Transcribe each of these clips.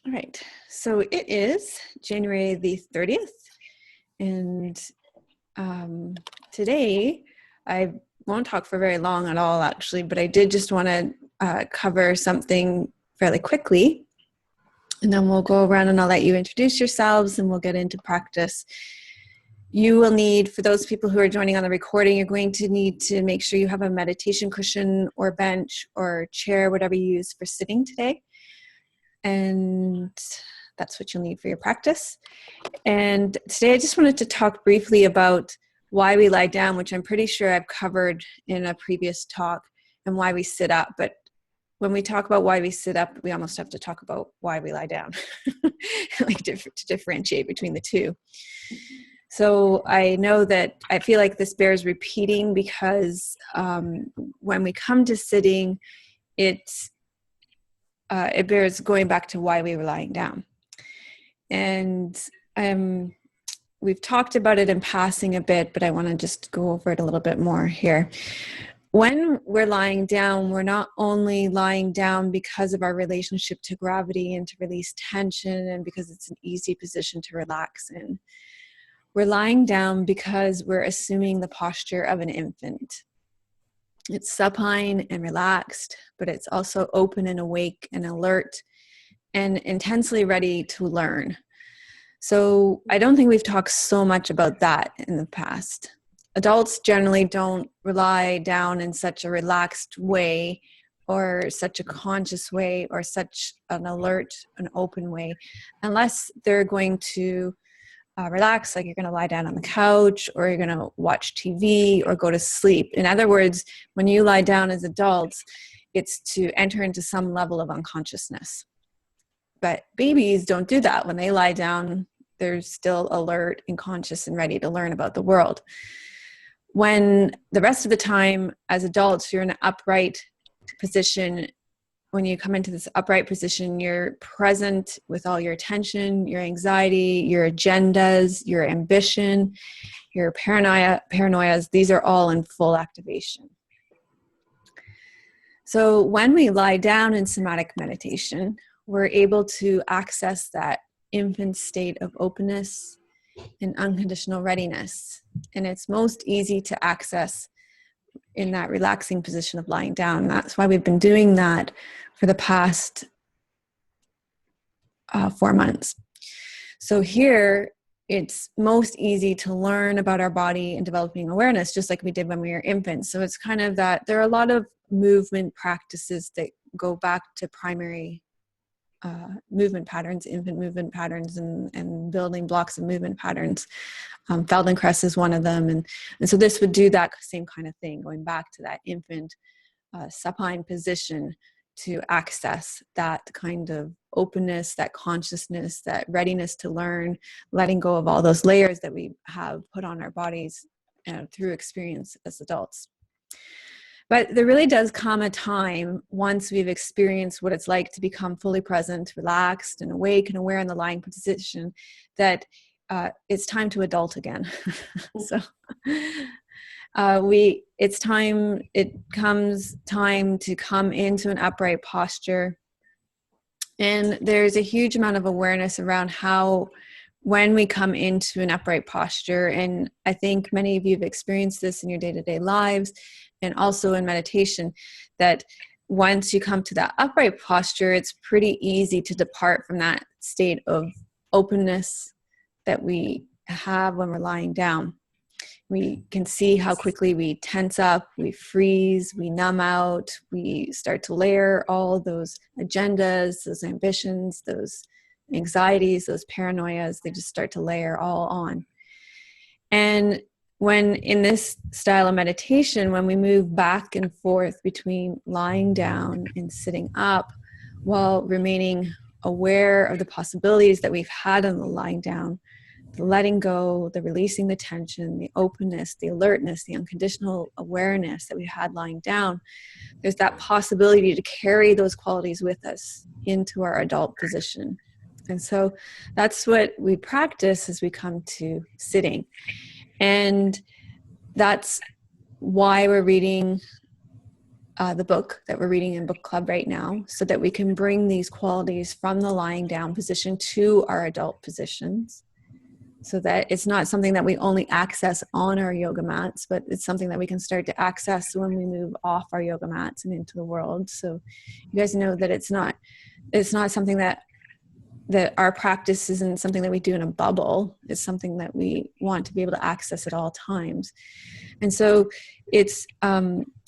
All right, so it is January the 30th, and today I won't talk for very long at all, actually, but I did just want to cover something fairly quickly, and then we'll go around and I'll let you introduce yourselves and we'll get into practice. You will need, for those people who are joining on the recording, you're going to need to make sure you have a meditation cushion or bench or chair, whatever you use for sitting today. And that's what you'll need for your practice. And today I just wanted to talk briefly about why we lie down, which I'm pretty sure I've covered in a previous talk, and why we sit up. But when we talk about why we sit up, we almost have to talk about why we lie down, to differentiate between the two. So I know that I feel like this bears repeating because when we come to sitting, it bears going back to why we were lying down. And we've talked about it in passing a bit, but I want to just go over it a little bit more here. When we're lying down, we're not only lying down because of our relationship to gravity and to release tension and because it's an easy position to relax in. We're lying down because we're assuming the posture of an infant. It's supine and relaxed, but it's also open and awake and alert and intensely ready to learn. So I don't think we've talked so much about that in the past. Adults generally don't lie down in such a relaxed way or such a conscious way or such an alert, an open way, unless they're going to relax, like you're going to lie down on the couch or you're going to watch TV or go to sleep. In other words, when you lie down as adults, it's to enter into some level of unconsciousness. But babies don't do that. When they lie down, they're still alert and conscious and ready to learn about the world. When the rest of the time as adults, you're in an upright position. When you come into this upright position, you're present with all your attention, your anxiety, your agendas, your ambition, your paranoias. These are all in full activation. So when we lie down in somatic meditation, we're able to access that infant state of openness and unconditional readiness. And it's most easy to access in that relaxing position of lying down. That's why we've been doing that for the past 4 months. So here, it's most easy to learn about our body and developing awareness, just like we did when we were infants. So it's kind of that there are a lot of movement practices that go back to primary movement patterns, infant movement patterns, and building blocks of movement patterns. Feldenkrais is one of them. And so this would do that same kind of thing, going back to that infant supine position to access that kind of openness, that consciousness, that readiness to learn, letting go of all those layers that we have put on our bodies through experience as adults. But there really does come a time once we've experienced what it's like to become fully present, relaxed, and awake and aware in the lying position that it's time to adult again. So it comes time to come into an upright posture. And there's a huge amount of awareness around how when we come into an upright posture, and I think many of you have experienced this in your day-to-day lives and also in meditation, that once you come to that upright posture, it's pretty easy to depart from that state of openness that we have when we're lying down. We can see how quickly we tense up, we freeze, we numb out, we start to layer all those agendas, those ambitions, those anxieties, those paranoias. They just start to layer all on. And when in this style of meditation, when we move back and forth between lying down and sitting up while remaining aware of the possibilities that we've had in the lying down, the letting go, the releasing the tension, the openness, the alertness, the unconditional awareness that we had lying down, there's that possibility to carry those qualities with us into our adult position. And so that's what we practice as we come to sitting. And that's why we're reading the book that we're reading in book club right now, so that we can bring these qualities from the lying down position to our adult positions, so that it's not something that we only access on our yoga mats, but it's something that we can start to access when we move off our yoga mats and into the world. So you guys know that it's not something that our practice isn't something that we do in a bubble. It's something that we want to be able to access at all times. And so it's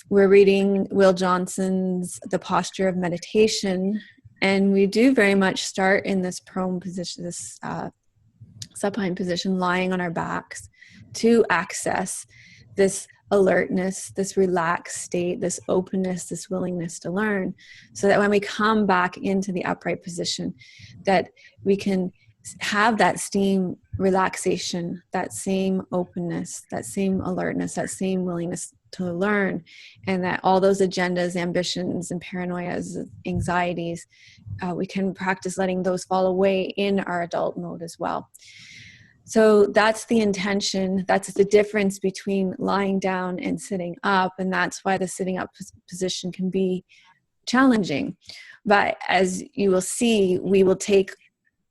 we're reading Will Johnson's The Posture of Meditation, and we do very much start in this prone position, this supine position, lying on our backs, to access this alertness, this relaxed state, this openness, this willingness to learn, so that when we come back into the upright position, that we can have that same relaxation, that same openness, that same alertness, that same willingness to learn, and that all those agendas, ambitions, and paranoias, anxieties, we can practice letting those fall away in our adult mode as well. So that's the intention. That's the difference between lying down and sitting up. And that's why the sitting up position can be challenging. But as you will see, we will take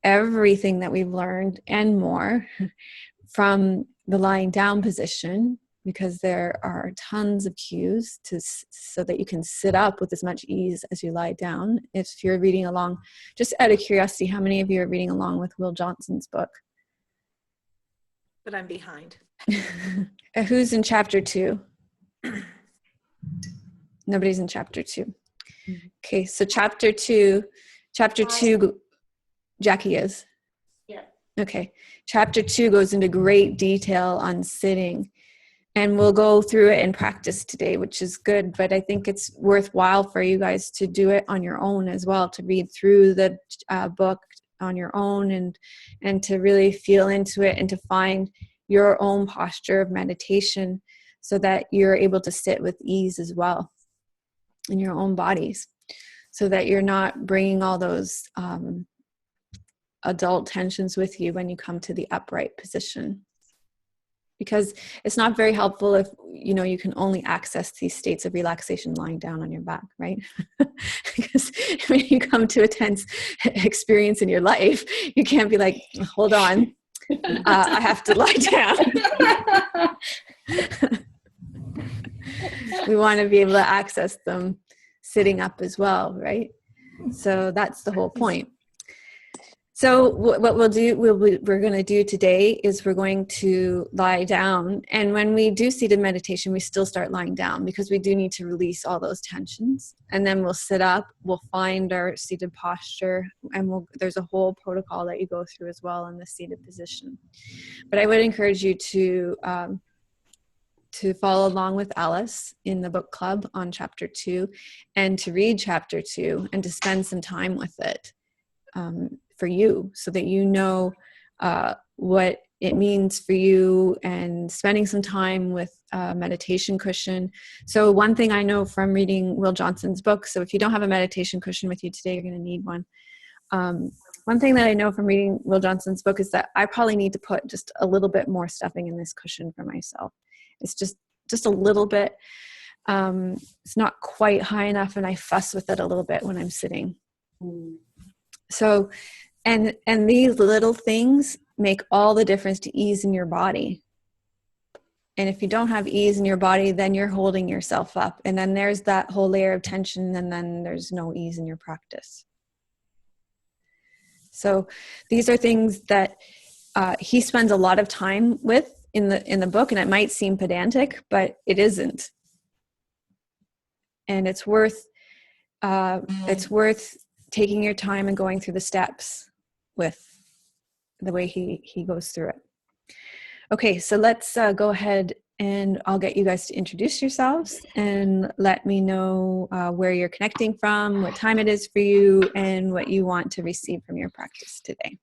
everything that we've learned and more from the lying down position, because there are tons of cues so that you can sit up with as much ease as you lie down. If you're reading along, just out of curiosity, how many of you are reading along with Will Johnson's book? But I'm behind. Who's in chapter 2? Nobody's in chapter 2. Okay, so chapter 2, Jackie is? Yeah. Okay, chapter 2 goes into great detail on sitting, and we'll go through it in practice today, which is good, but I think it's worthwhile for you guys to do it on your own as well, to read through the book on your own, and to really feel into it and to find your own posture of meditation, so that you're able to sit with ease as well in your own bodies, so that you're not bringing all those adult tensions with you when you come to the upright position. Because it's not very helpful if you can only access these states of relaxation lying down on your back, right? Because when you come to a tense experience in your life, you can't be like, hold on, I have to lie down. We want to be able to access them sitting up as well, right? So that's the whole point. So what we're going to do today is we're going to lie down. And when we do seated meditation, we still start lying down, because we do need to release all those tensions. And then we'll sit up, we'll find our seated posture, and there's a whole protocol that you go through as well in the seated position. But I would encourage you to follow along with Alice in the book club on chapter 2, and to read chapter 2 and to spend some time with it. For you, so that you know what it means for you, and spending some time with a meditation cushion. So one thing I know from reading Will Johnson's book, so if you don't have a meditation cushion with you today, you're going to need one. One thing that I know from reading Will Johnson's book is that I probably need to put just a little bit more stuffing in this cushion for myself. It's just a little bit. It's not quite high enough, and I fuss with it a little bit when I'm sitting. So, and these little things make all the difference to ease in your body. And if you don't have ease in your body, then you're holding yourself up. And then there's that whole layer of tension, and then there's no ease in your practice. So these are things that he spends a lot of time with in the book, and it might seem pedantic, but it isn't. And it's worth taking your time and going through the steps with the way he goes through it. Okay, so let's go ahead, and I'll get you guys to introduce yourselves and let me know where you're connecting from, what time it is for you, and what you want to receive from your practice today.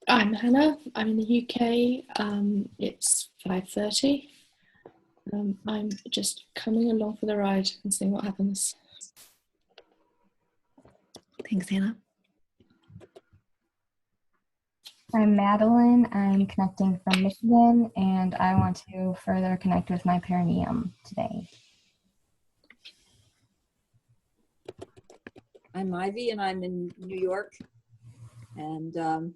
I'm Hannah. I'm in the UK. It's 5:30. I'm just coming along for the ride and seeing what happens. Thanks, Hannah. I'm Madeline. I'm connecting from Michigan, and I want to further connect with my perineum today. I'm Ivy, and I'm in New York, and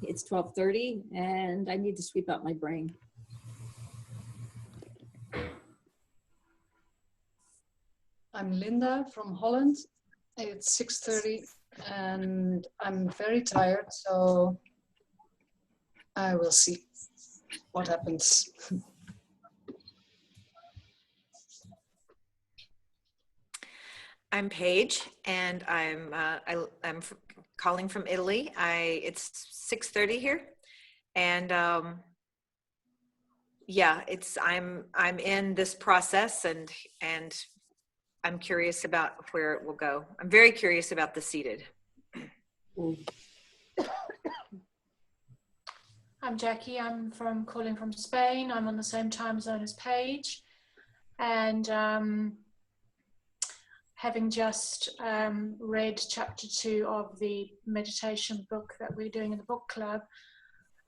it's 12:30, and I need to sweep out my brain. I'm Linda from Holland. It's 6:30, and I'm very tired, so I will see what happens. I'm Paige, and I'm calling from Italy. It's 6:30 here, and yeah, I'm in this process, and I'm curious about where it will go. I'm very curious about the seated. I'm Jackie. I'm calling from Spain. I'm on the same time zone as Paige, and having just read chapter 2 of the meditation book that we're doing in the book club,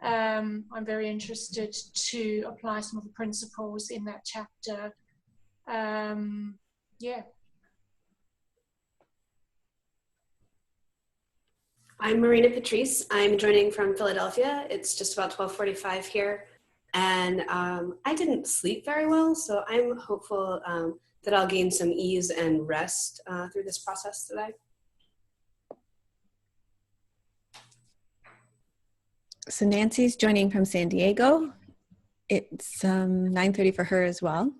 I'm very interested to apply some of the principles in that chapter. Yeah. I'm Marina Patrice. I'm joining from Philadelphia. It's just about 12:45 here. And I didn't sleep very well, so I'm hopeful that I'll gain some ease and rest through this process today. So Nancy's joining from San Diego. It's 9:30 for her as well.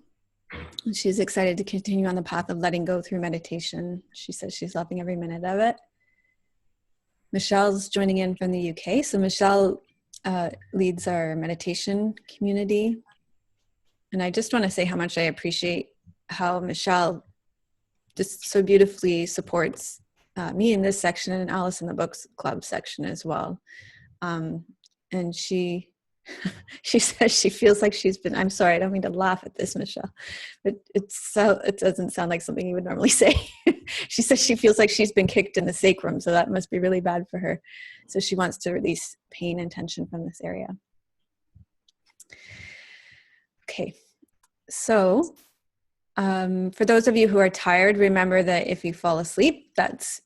She's excited to continue on the path of letting go through meditation. She says she's loving every minute of it. Michelle's joining in from the UK. So Michelle leads our meditation community. And I just want to say how much I appreciate how Michelle just so beautifully supports me in this section and Alice in the Books Club section as well. And she says she feels like she's been, I'm sorry, I don't mean to laugh at this, Michelle, but it doesn't sound like something you would normally say. She says she feels like she's been kicked in the sacrum, so that must be really bad for her. So she wants to release pain and tension from this area. Okay, so for those of you who are tired, remember that if you fall asleep, that's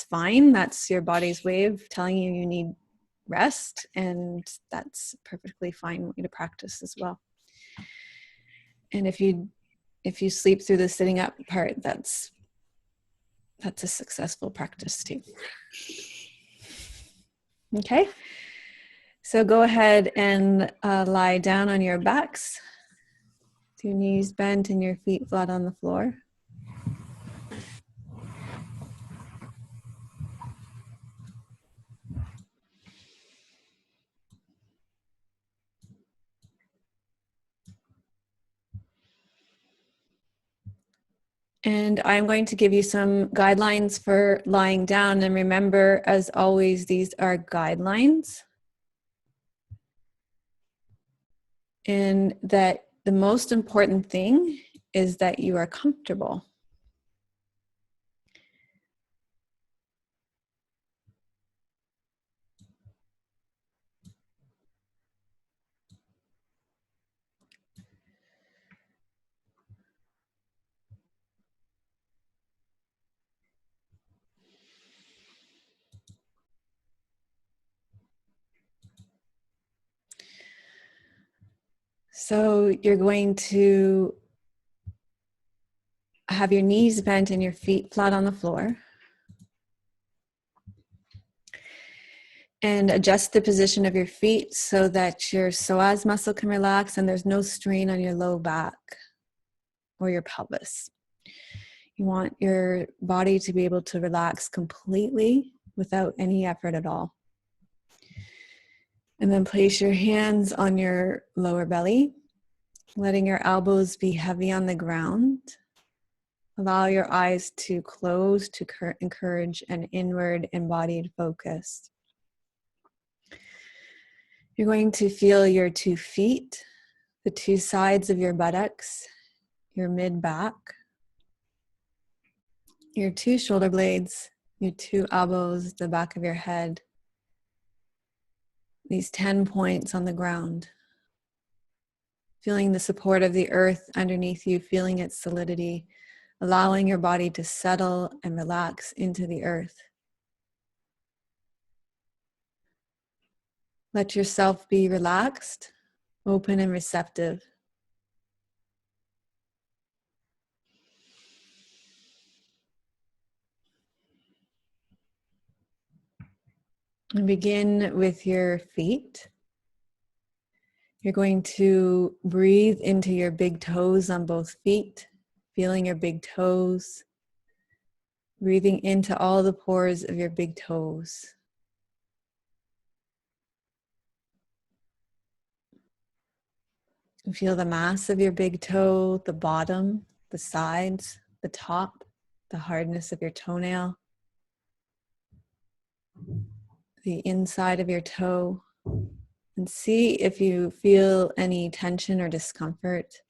fine. That's your body's way of telling you you need rest, and that's perfectly fine way to practice as well. And if you sleep through the sitting up part, that's a successful practice too. Okay, so go ahead and lie down on your backs, with your knees bent and your feet flat on the floor. And I'm going to give you some guidelines for lying down. And remember, as always, these are guidelines. And that the most important thing is that you are comfortable. So you're going to have your knees bent and your feet flat on the floor. And adjust the position of your feet so that your psoas muscle can relax and there's no strain on your low back or your pelvis. You want your body to be able to relax completely without any effort at all. And then place your hands on your lower belly, letting your elbows be heavy on the ground. Allow your eyes to close to encourage an inward embodied focus. You're going to feel your 2 feet, the 2 sides of your buttocks, your mid-back, your 2 shoulder blades, your 2 elbows, the back of your head, these 10 points on the ground. Feeling the support of the earth underneath you, feeling its solidity, allowing your body to settle and relax into the earth. Let yourself be relaxed, open and receptive. And begin with your feet. You're going to breathe into your big toes on both feet, feeling your big toes, breathing into all the pores of your big toes. And feel the mass of your big toe, the bottom, the sides, the top, the hardness of your toenail, the inside of your toe, and see if you feel any tension or discomfort.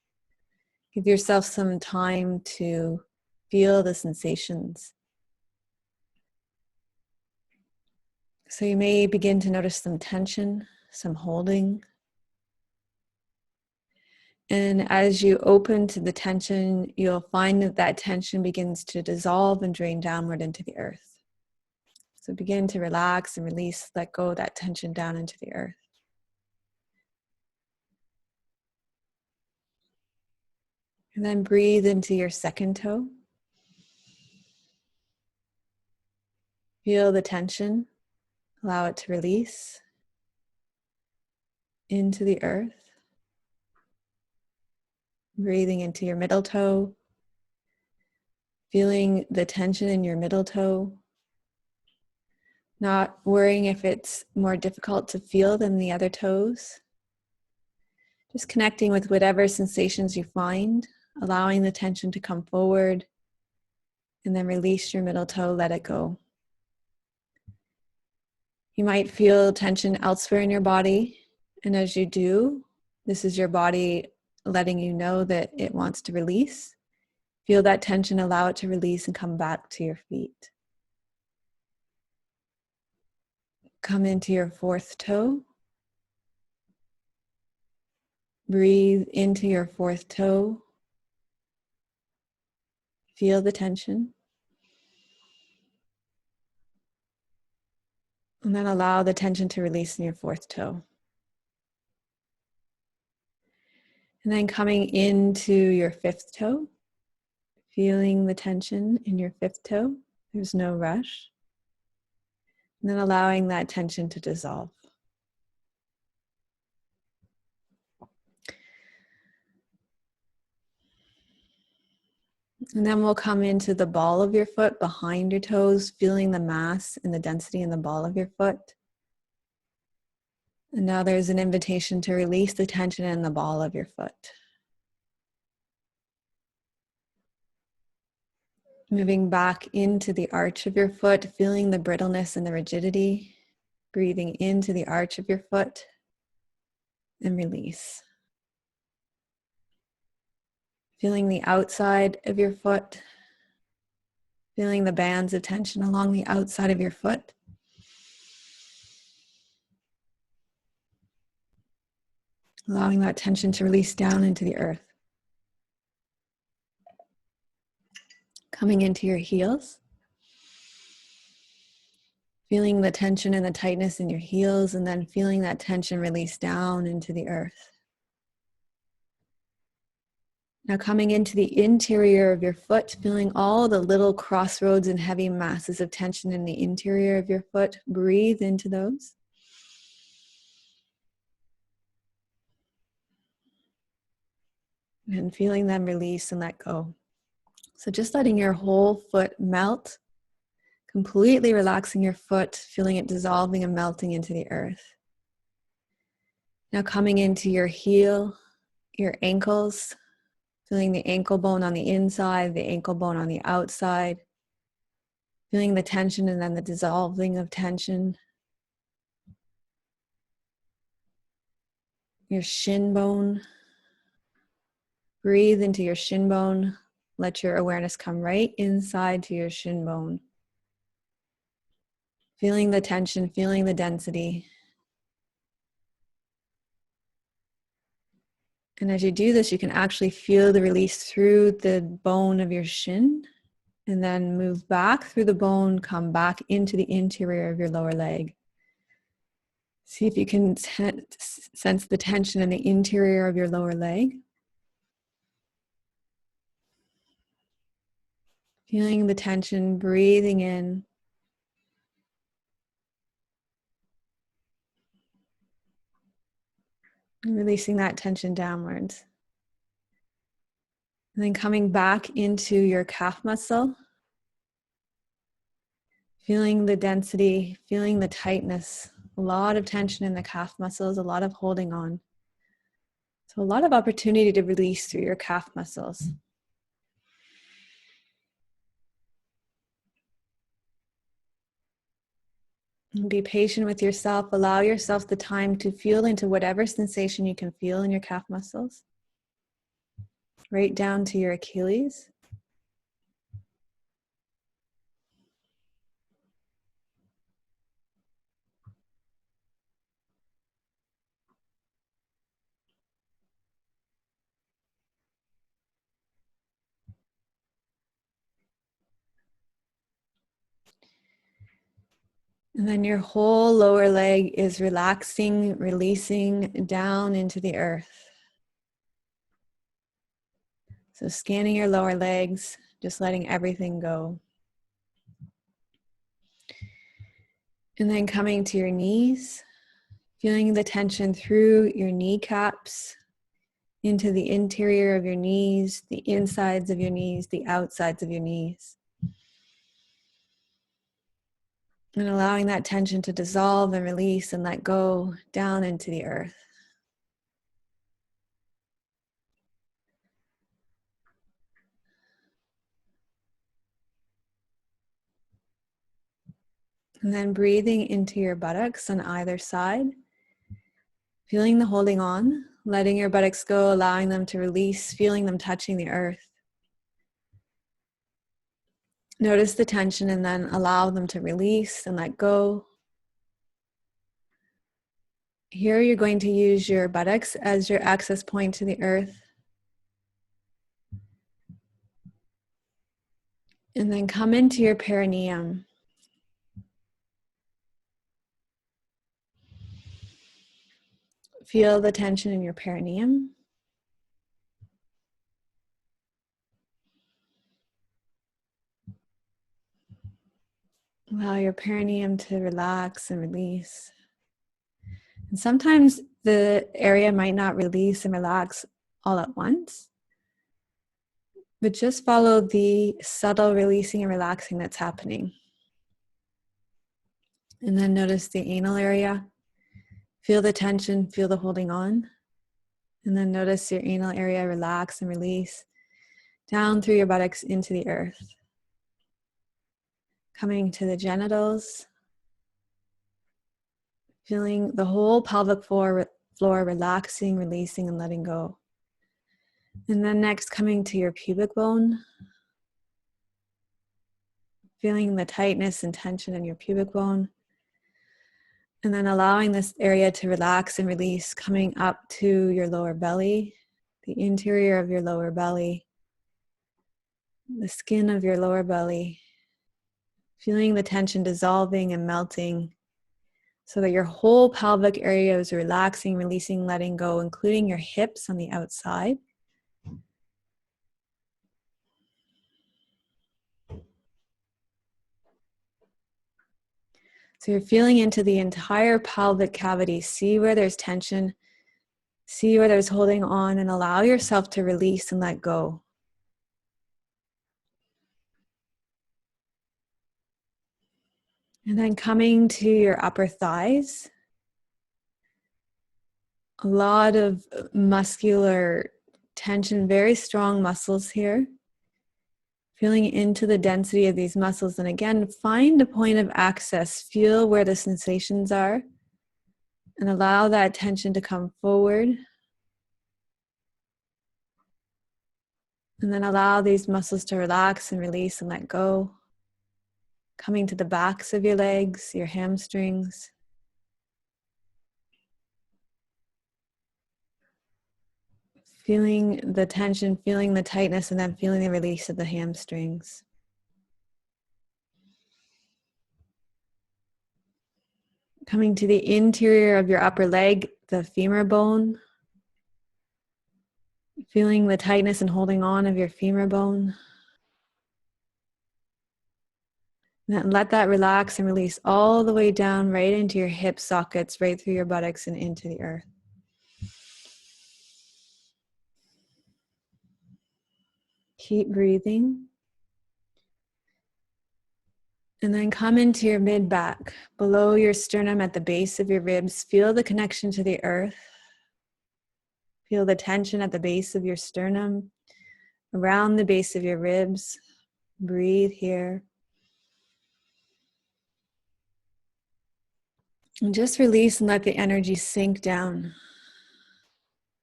Give yourself some time to feel the sensations. So you may begin to notice some tension, some holding. And as you open to the tension, you'll find that that tension begins to dissolve and drain downward into the earth. So begin to relax and release, let go of that tension down into the earth. And then breathe into your second toe. Feel the tension, allow it to release into the earth. Breathing into your middle toe, feeling the tension in your middle toe, not worrying if it's more difficult to feel than the other toes. Just connecting with whatever sensations you find, allowing the tension to come forward, and then release your middle toe, let it go. You might feel tension elsewhere in your body, and as you do, this is your body letting you know that it wants to release. Feel that tension, allow it to release and come back to your feet. Come into your fourth toe. Breathe into your fourth toe. Feel the tension. And then allow the tension to release in your fourth toe. And then coming into your fifth toe, feeling the tension in your fifth toe. There's no rush. And then allowing that tension to dissolve. And then we'll come into the ball of your foot behind your toes, feeling the mass and the density in the ball of your foot. And now there's an invitation to release the tension in the ball of your foot. Moving back into the arch of your foot, feeling the brittleness and the rigidity. Breathing into the arch of your foot and release. Feeling the outside of your foot. Feeling the bands of tension along the outside of your foot. Allowing that tension to release down into the earth. Coming into your heels. Feeling the tension and the tightness in your heels, and then feeling that tension release down into the earth. Now coming into the interior of your foot, feeling all the little crossroads and heavy masses of tension in the interior of your foot. Breathe into those. And feeling them release and let go. So just letting your whole foot melt, completely relaxing your foot, feeling it dissolving and melting into the earth. Now coming into your heel, your ankles, feeling the ankle bone on the inside, the ankle bone on the outside, feeling the tension and then the dissolving of tension. Your shin bone. Breathe into your shin bone. Let your awareness come right inside to your shin bone. Feeling the tension, feeling the density. And as you do this, you can actually feel the release through the bone of your shin, and then move back through the bone, come back into the interior of your lower leg. See if you can sense the tension in the interior of your lower leg. Feeling the tension, breathing in. And releasing that tension downwards. And then coming back into your calf muscle. Feeling the density, feeling the tightness. A lot of tension in the calf muscles, a lot of holding on. So a lot of opportunity to release through your calf muscles. And be patient with yourself. Allow yourself the time to feel into whatever sensation you can feel in your calf muscles. Right down to your Achilles. And then your whole lower leg is relaxing, releasing down into the earth. So scanning your lower legs, just letting everything go. And then coming to your knees, feeling the tension through your kneecaps, into the interior of your knees, the insides of your knees, the outsides of your knees. And allowing that tension to dissolve and release and let go down into the earth. And then breathing into your buttocks on either side. Feeling the holding on, letting your buttocks go, allowing them to release, feeling them touching the earth. Notice the tension and then allow them to release and let go. Here you're going to use your buttocks as your access point to the earth. And then come into your perineum. Feel the tension in your perineum. Allow your perineum to relax and release. And sometimes the area might not release and relax all at once, but just follow the subtle releasing and relaxing that's happening. And then notice the anal area. Feel the tension, feel the holding on. And then notice your anal area relax and release down through your buttocks into the earth. Coming to the genitals. Feeling the whole pelvic floor relaxing, releasing, and letting go. And then next, coming to your pubic bone. Feeling the tightness and tension in your pubic bone. And then allowing this area to relax and release, coming up to your lower belly, the interior of your lower belly, the skin of your lower belly. Feeling the tension dissolving and melting so that your whole pelvic area is relaxing, releasing, letting go, including your hips on the outside. So you're feeling into the entire pelvic cavity. See where there's tension. See where there's holding on, and allow yourself to release and let go. And then coming to your upper thighs. A lot of muscular tension, very strong muscles here. Feeling into the density of these muscles. And again, find a point of access. Feel where the sensations are. And allow that tension to come forward. And then allow these muscles to relax and release and let go. Coming to the backs of your legs, your hamstrings. Feeling the tension, feeling the tightness, and then feeling the release of the hamstrings. Coming to the interior of your upper leg, the femur bone. Feeling the tightness and holding on of your femur bone. And let that relax and release all the way down right into your hip sockets, right through your buttocks and into the earth. Keep breathing. And then come into your mid-back, below your sternum at the base of your ribs. Feel the connection to the earth. Feel the tension at the base of your sternum, around the base of your ribs. Breathe here. And just release and let the energy sink down.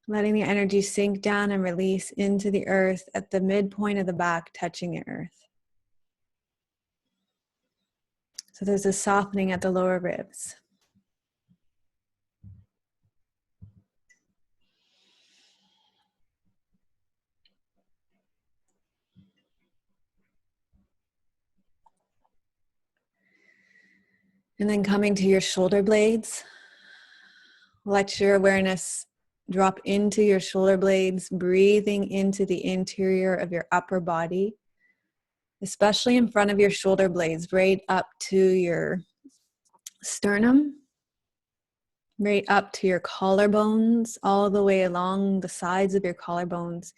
Letting the energy sink down and release into the earth at the midpoint of the back, touching the earth. So there's a softening at the lower ribs. And then coming to your shoulder blades, let your awareness drop into your shoulder blades, breathing into the interior of your upper body, especially in front of your shoulder blades, right up to your sternum, right up to your collarbones, all the way along the sides of your collarbones.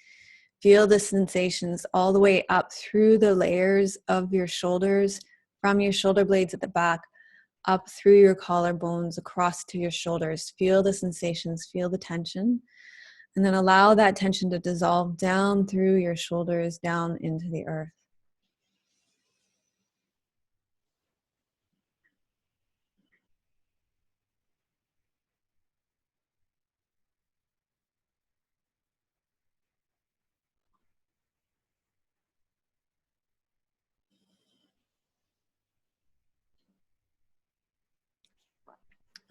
Feel the sensations all the way up through the layers of your shoulders, from your shoulder blades at the back, up through your collarbones, across to your shoulders. Feel the sensations, feel the tension, and then allow that tension to dissolve down through your shoulders, down into the earth.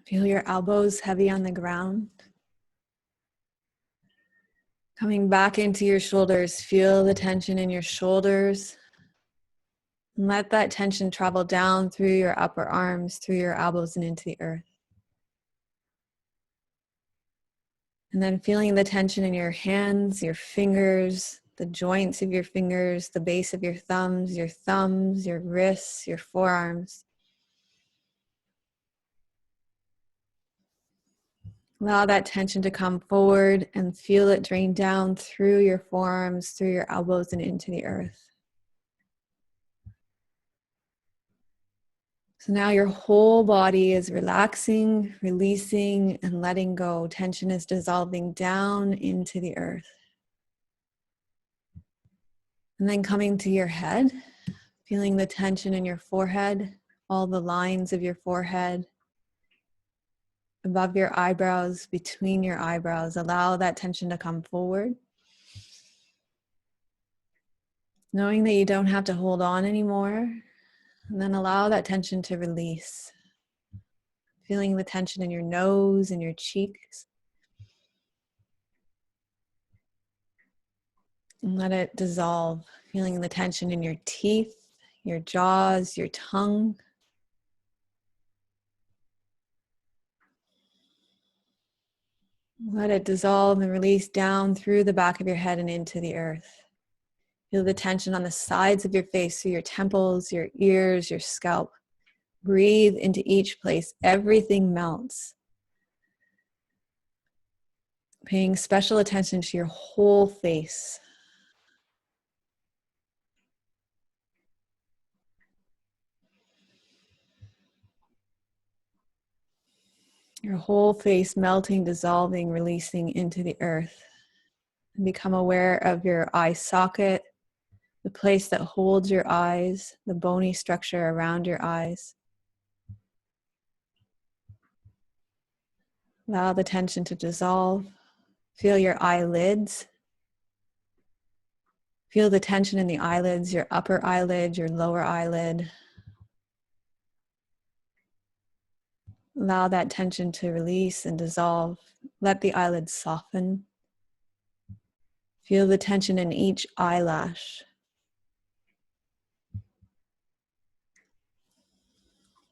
Feel your elbows heavy on the ground. Coming back into your shoulders, feel the tension in your shoulders. And let that tension travel down through your upper arms, through your elbows and into the earth. And then feeling the tension in your hands, your fingers, the joints of your fingers, the base of your thumbs, your wrists, your forearms. Allow that tension to come forward and feel it drain down through your forearms, through your elbows and into the earth. So now your whole body is relaxing, releasing, and letting go. Tension is dissolving down into the earth. And then coming to your head, feeling the tension in your forehead, all the lines of your forehead, above your eyebrows, between your eyebrows. Allow that tension to come forward. Knowing that you don't have to hold on anymore. And then allow that tension to release. Feeling the tension in your nose and your cheeks. And let it dissolve. Feeling the tension in your teeth, your jaws, your tongue. Let it dissolve and release down through the back of your head and into the earth. Feel the tension on the sides of your face, through your temples, your ears, your scalp. Breathe into each place. Everything melts. Paying special attention to your whole face. Your whole face melting, dissolving, releasing into the earth. And become aware of your eye socket, the place that holds your eyes, the bony structure around your eyes. Allow the tension to dissolve. Feel your eyelids. Feel the tension in the eyelids, your upper eyelid, your lower eyelid. Allow that tension to release and dissolve. Let the eyelids soften. Feel the tension in each eyelash.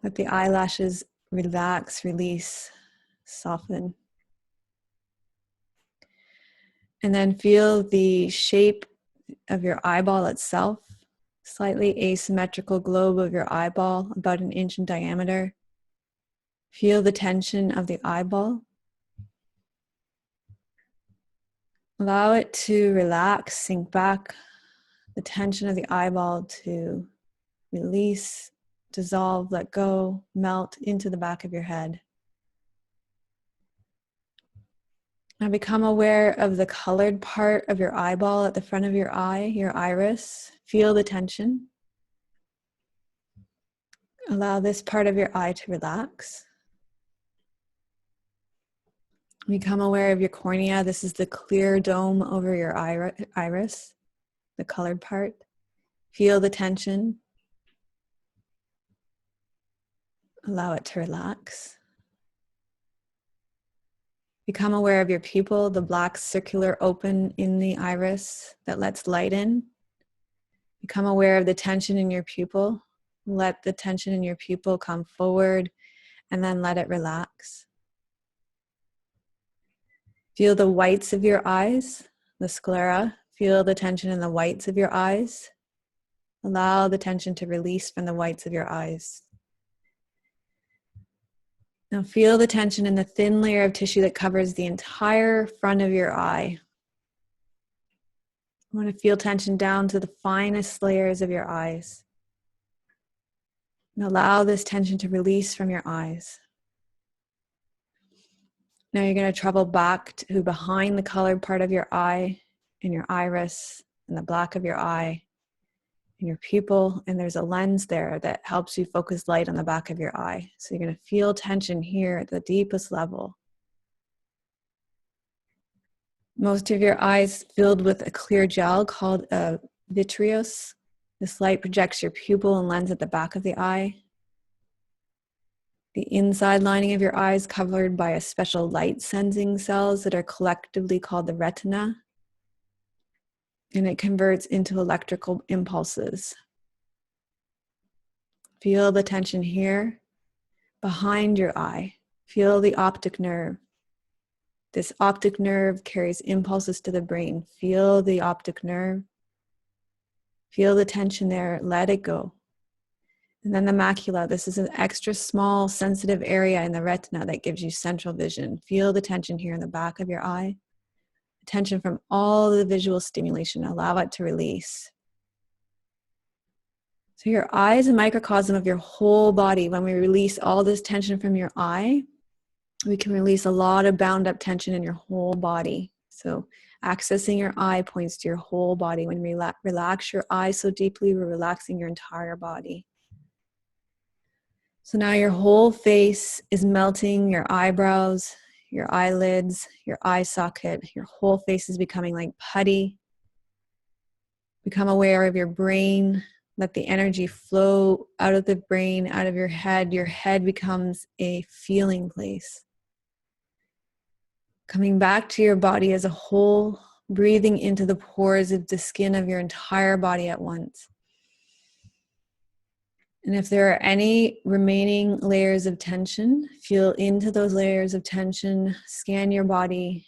Let the eyelashes relax, release, soften. And then feel the shape of your eyeball itself, slightly asymmetrical globe of your eyeball, about 1 inch in diameter. Feel the tension of the eyeball. Allow it to relax, sink back, the tension of the eyeball to release, dissolve, let go, melt into the back of your head. Now become aware of the colored part of your eyeball at the front of your eye, your iris. Feel the tension. Allow this part of your eye to relax. Become aware of your cornea. This is the clear dome over your iris, the colored part. Feel the tension. Allow it to relax. Become aware of your pupil, the black circular open in the iris that lets light in. Become aware of the tension in your pupil. Let the tension in your pupil come forward and then let it relax. Feel the whites of your eyes, the sclera. Feel the tension in the whites of your eyes. Allow the tension to release from the whites of your eyes. Now feel the tension in the thin layer of tissue that covers the entire front of your eye. You want to feel tension down to the finest layers of your eyes. And allow this tension to release from your eyes. Now you're going to travel back to behind the colored part of your eye, in your iris, in the black of your eye, in your pupil, and there's a lens there that helps you focus light on the back of your eye. So you're going to feel tension here at the deepest level. Most of your eyes filled with a clear gel called a vitreous. This light projects your pupil and lens at the back of the eye. The inside lining of your eyes covered by a special light sensing cells that are collectively called the retina. And it converts into electrical impulses. Feel the tension here, behind your eye. Feel the optic nerve. This optic nerve carries impulses to the brain. Feel the optic nerve. Feel the tension there, let it go. And then the macula. This is an extra small sensitive area in the retina that gives you central vision. Feel the tension here in the back of your eye. Tension from all the visual stimulation. Allow it to release. So your eye is a microcosm of your whole body. When we release all this tension from your eye, we can release a lot of bound up tension in your whole body. So accessing your eye points to your whole body. When we relax your eye so deeply, we're relaxing your entire body. So now your whole face is melting, your eyebrows, your eyelids, your eye socket, your whole face is becoming like putty. Become aware of your brain. Let the energy flow out of the brain, out of your head. Your head becomes a feeling place. Coming back to your body as a whole, breathing into the pores of the skin of your entire body at once. And if there are any remaining layers of tension, feel into those layers of tension, scan your body,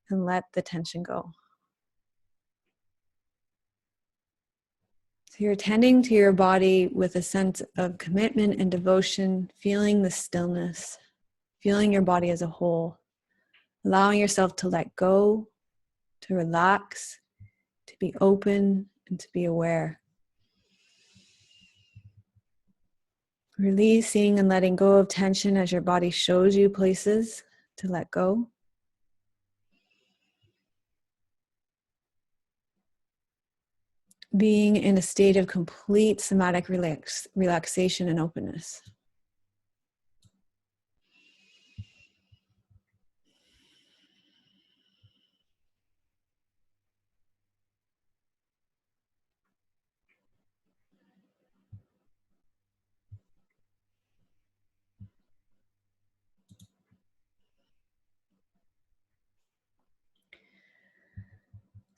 and let the tension go. So you're tending to your body with a sense of commitment and devotion, feeling the stillness, feeling your body as a whole, allowing yourself to let go, to relax, to be open, and to be aware. Releasing and letting go of tension as your body shows you places to let go. Being in a state of complete somatic relaxation and openness.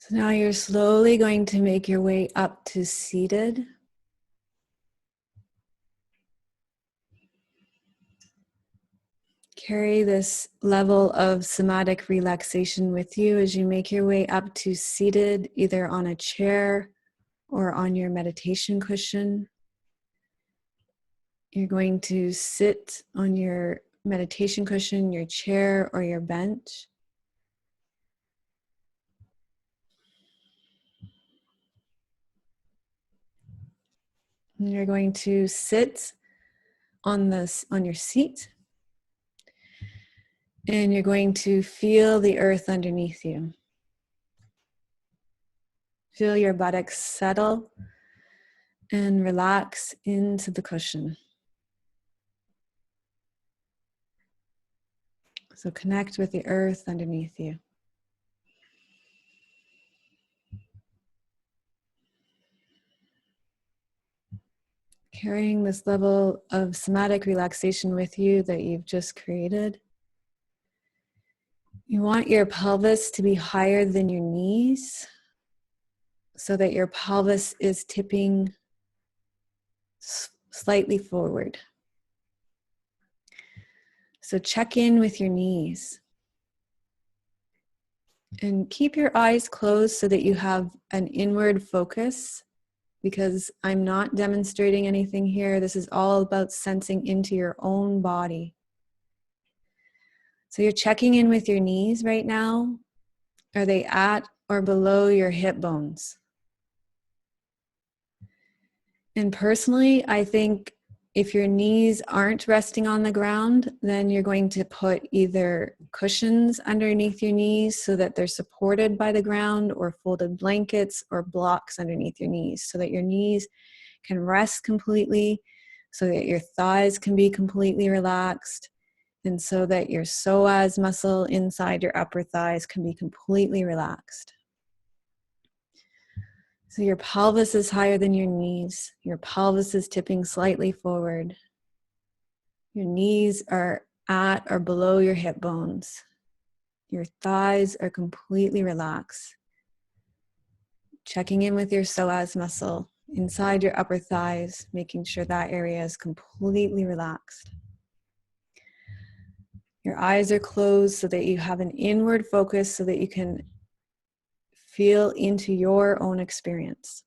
So now you're slowly going to make your way up to seated. Carry this level of somatic relaxation with you as you make your way up to seated, either on a chair or on your meditation cushion. You're going to sit on your meditation cushion, your chair, or your bench. And you're going to sit on your seat. And you're going to feel the earth underneath you. Feel your buttocks settle and relax into the cushion. So connect with the earth underneath you. Carrying this level of somatic relaxation with you that you've just created. You want your pelvis to be higher than your knees so that your pelvis is tipping slightly forward. So check in with your knees. And keep your eyes closed so that you have an inward focus, because I'm not demonstrating anything here. This is all about sensing into your own body. So you're checking in with your knees right now. Are they at or below your hip bones? And personally, I think if your knees aren't resting on the ground, then you're going to put either cushions underneath your knees so that they're supported by the ground, or folded blankets or blocks underneath your knees so that your knees can rest completely, so that your thighs can be completely relaxed, and so that your psoas muscle inside your upper thighs can be completely relaxed. So your pelvis is higher than your knees. Your pelvis is tipping slightly forward. Your knees are at or below your hip bones. Your thighs are completely relaxed. Checking in with your psoas muscle inside your upper thighs, making sure that area is completely relaxed. Your eyes are closed so that you have an inward focus, so that you can feel into your own experience.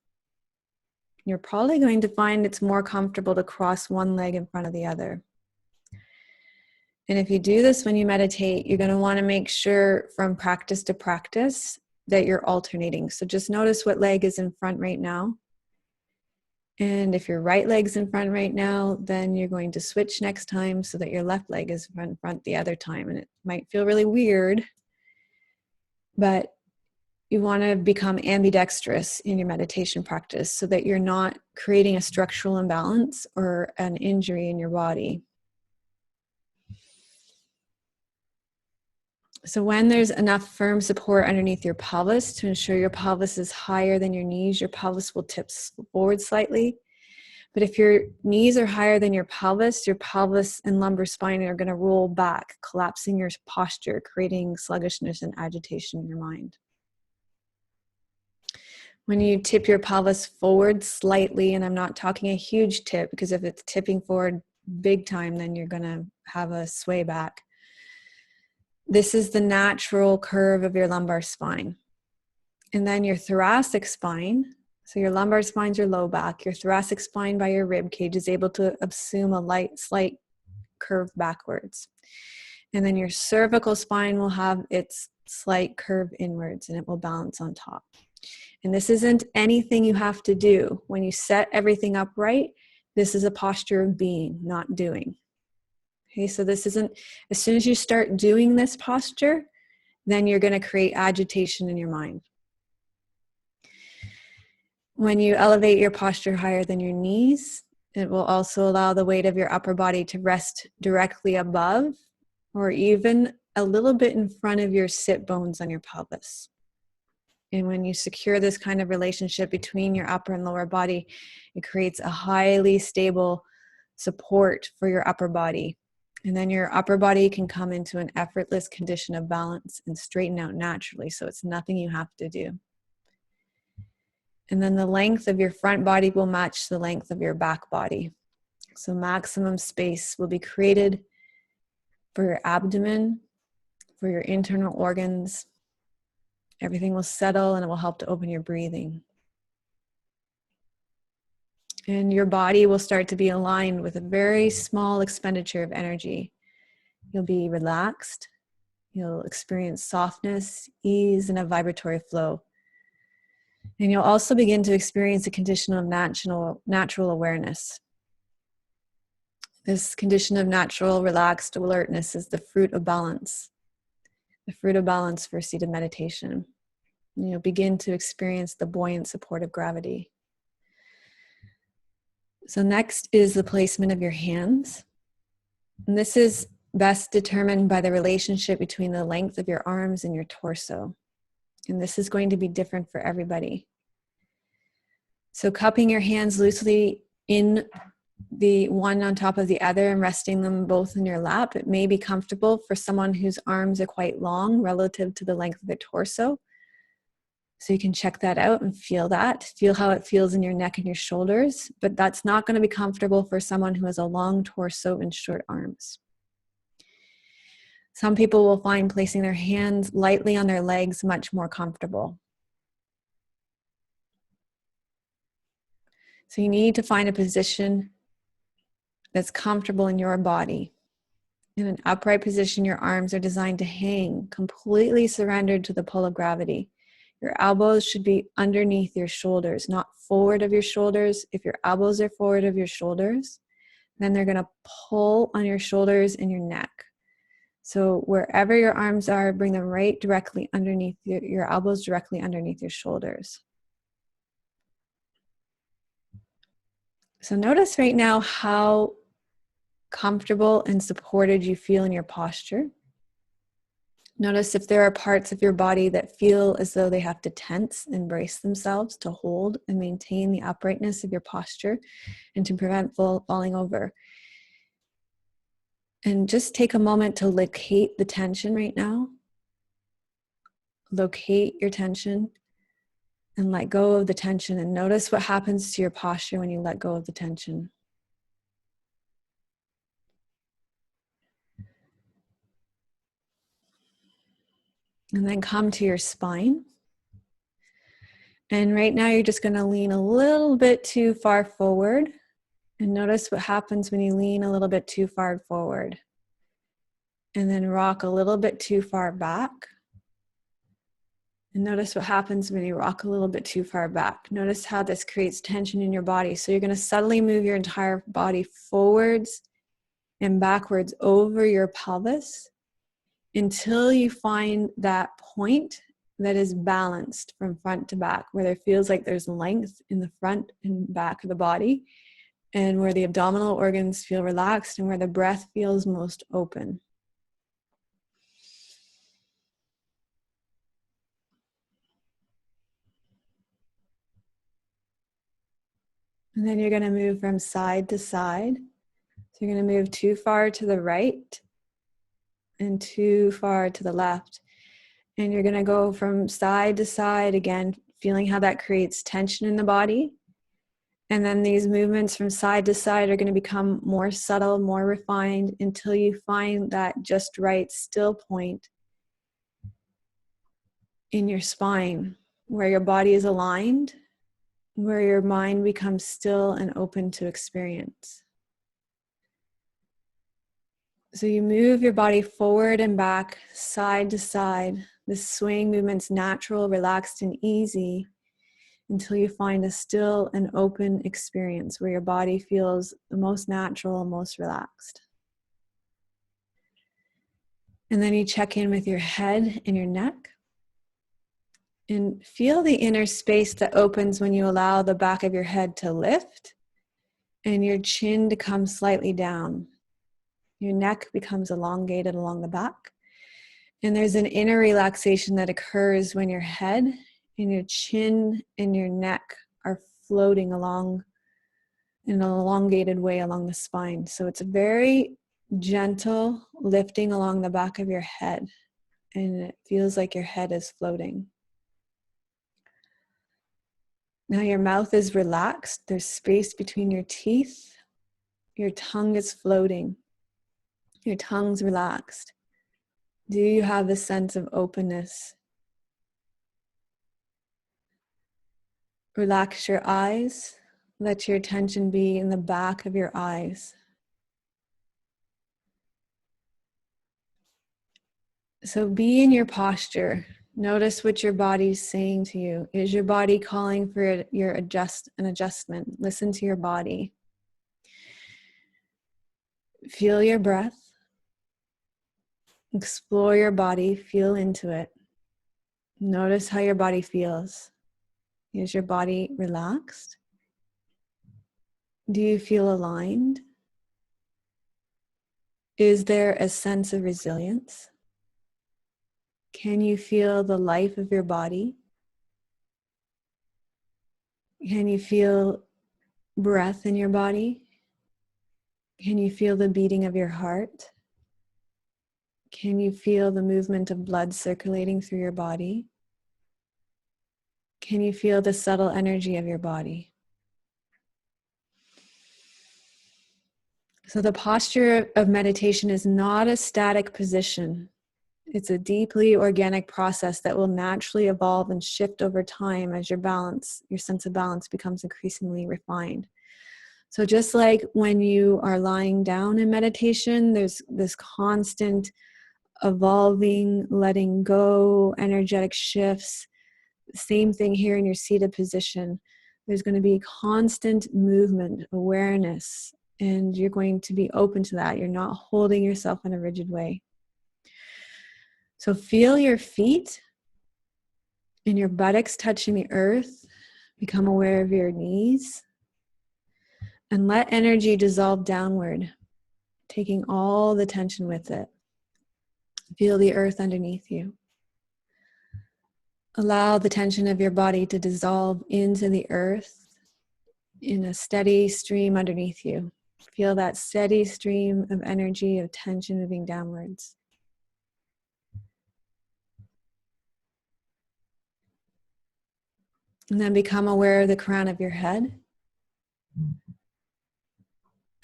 You're probably going to find it's more comfortable to cross one leg in front of the other. And if you do this when you meditate, you're going to want to make sure from practice to practice that you're alternating. So just notice what leg is in front right now. And if your right leg's in front right now, then you're going to switch next time so that your left leg is in front the other time. And it might feel really weird, but you want to become ambidextrous in your meditation practice so that you're not creating a structural imbalance or an injury in your body. So when there's enough firm support underneath your pelvis to ensure your pelvis is higher than your knees, your pelvis will tip forward slightly. But if your knees are higher than your pelvis and lumbar spine are going to roll back, collapsing your posture, creating sluggishness and agitation in your mind. When you tip your pelvis forward slightly, and I'm not talking a huge tip, because if it's tipping forward big time, then you're going to have a sway back. This is the natural curve of your lumbar spine. And then your thoracic spine, so your lumbar spine's your low back, your thoracic spine by your rib cage is able to assume a slight curve backwards. And then your cervical spine will have its slight curve inwards, and it will balance on top. And this isn't anything you have to do. When you set everything up right, this is a posture of being, not doing. Okay, so this isn't, as soon as you start doing this posture, then you're going to create agitation in your mind. When you elevate your posture higher than your knees, it will also allow the weight of your upper body to rest directly above or even a little bit in front of your sit bones on your pelvis. And when you secure this kind of relationship between your upper and lower body, it creates a highly stable support for your upper body. And then your upper body can come into an effortless condition of balance and straighten out naturally. So it's nothing you have to do. And then the length of your front body will match the length of your back body. So maximum space will be created for your abdomen, for your internal organs. Everything will settle and it will help to open your breathing. And your body will start to be aligned with a very small expenditure of energy. You'll be relaxed. You'll experience softness, ease, and a vibratory flow. And you'll also begin to experience a condition of natural awareness. This condition of natural, relaxed alertness is the fruit of balance. The fruit of balance for seated meditation. And you'll begin to experience the buoyant support of gravity. So next is the placement of your hands. And this is best determined by the relationship between the length of your arms and your torso. And this is going to be different for everybody. So cupping your hands loosely in the one on top of the other and resting them both in your lap, it may be comfortable for someone whose arms are quite long relative to the length of their torso. So you can check that out and feel that. Feel how it feels in your neck and your shoulders, but that's not going to be comfortable for someone who has a long torso and short arms. Some people will find placing their hands lightly on their legs much more comfortable. So you need to find a position that's comfortable in your body. In an upright position, your arms are designed to hang, completely surrendered to the pull of gravity. Your elbows should be underneath your shoulders, not forward of your shoulders. If your elbows are forward of your shoulders, then they're going to pull on your shoulders and your neck. So wherever your arms are, bring them right directly underneath your elbows, directly underneath your shoulders. So notice right now how comfortable and supported you feel in your posture. Notice if there are parts of your body that feel as though they have to tense and brace themselves to hold and maintain the uprightness of your posture and to prevent falling over. And just take a moment to locate the tension right now. Locate your tension and let go of the tension, and notice what happens to your posture when you let go of the tension. And then come to your spine. And right now you're just going to lean a little bit too far forward. And notice what happens when you lean a little bit too far forward. And then rock a little bit too far back. And notice what happens when you rock a little bit too far back. Notice how this creates tension in your body. So you're going to subtly move your entire body forwards and backwards over your pelvis until you find that point that is balanced from front to back, where there feels like there's length in the front and back of the body, and where the abdominal organs feel relaxed and where the breath feels most open. And then you're going to move from side to side. So you're going to move too far to the right and too far to the left. And you're going to go from side to side again, feeling how that creates tension in the body. And then these movements from side to side are going to become more subtle, more refined, until you find that just right still point in your spine, where your body is aligned, where your mind becomes still and open to experience. So you move your body forward and back, side to side. This swaying movement's natural, relaxed, and easy until you find a still and open experience where your body feels the most natural and most relaxed. And then you check in with your head and your neck. And feel the inner space that opens when you allow the back of your head to lift and your chin to come slightly down. Your neck becomes elongated along the back. And there's an inner relaxation that occurs when your head and your chin and your neck are floating along in an elongated way along the spine. So it's a very gentle lifting along the back of your head. And it feels like your head is floating. Now your mouth is relaxed. There's space between your teeth. Your tongue is floating. Your tongue's relaxed. Do you have a sense of openness? Relax your eyes. Let your attention be in the back of your eyes. So be in your posture. Notice what your body's saying to you. Is your body calling for an adjustment? Listen to your body. Feel your breath. Explore your body. Feel into it. Notice how your body feels. Is your body relaxed? Do you feel aligned? Is there a sense of resilience? Can you feel the life of your body? Can you feel breath in your body? Can you feel the beating of your heart? Can you feel the movement of blood circulating through your body? Can you feel the subtle energy of your body? So the posture of meditation is not a static position. It's a deeply organic process that will naturally evolve and shift over time as your sense of balance becomes increasingly refined. So just like when you are lying down in meditation, there's this constant evolving, letting go, energetic shifts. Same thing here in your seated position. There's going to be constant movement, awareness, and you're going to be open to that. You're not holding yourself in a rigid way. So feel your feet and your buttocks touching the earth. Become aware of your knees. And let energy dissolve downward, taking all the tension with it. Feel the earth underneath you. Allow the tension of your body to dissolve into the earth in a steady stream underneath you. Feel that steady stream of energy, of tension moving downwards. And then become aware of the crown of your head.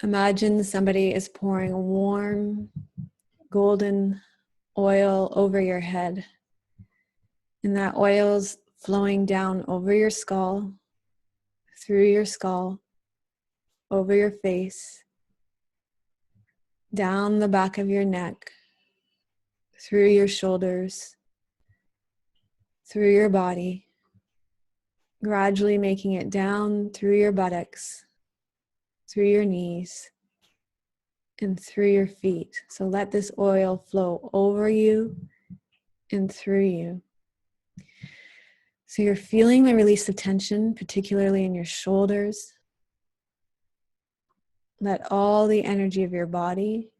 Imagine somebody is pouring warm, golden oil over your head. And that oil's flowing down over your skull, through your skull, over your face, down the back of your neck, through your shoulders, through your body, gradually making it down through your buttocks, through your knees, and through your feet. So let this oil flow over you and through you. So you're feeling the release of tension, particularly in your shoulders. Let all the energy of your body,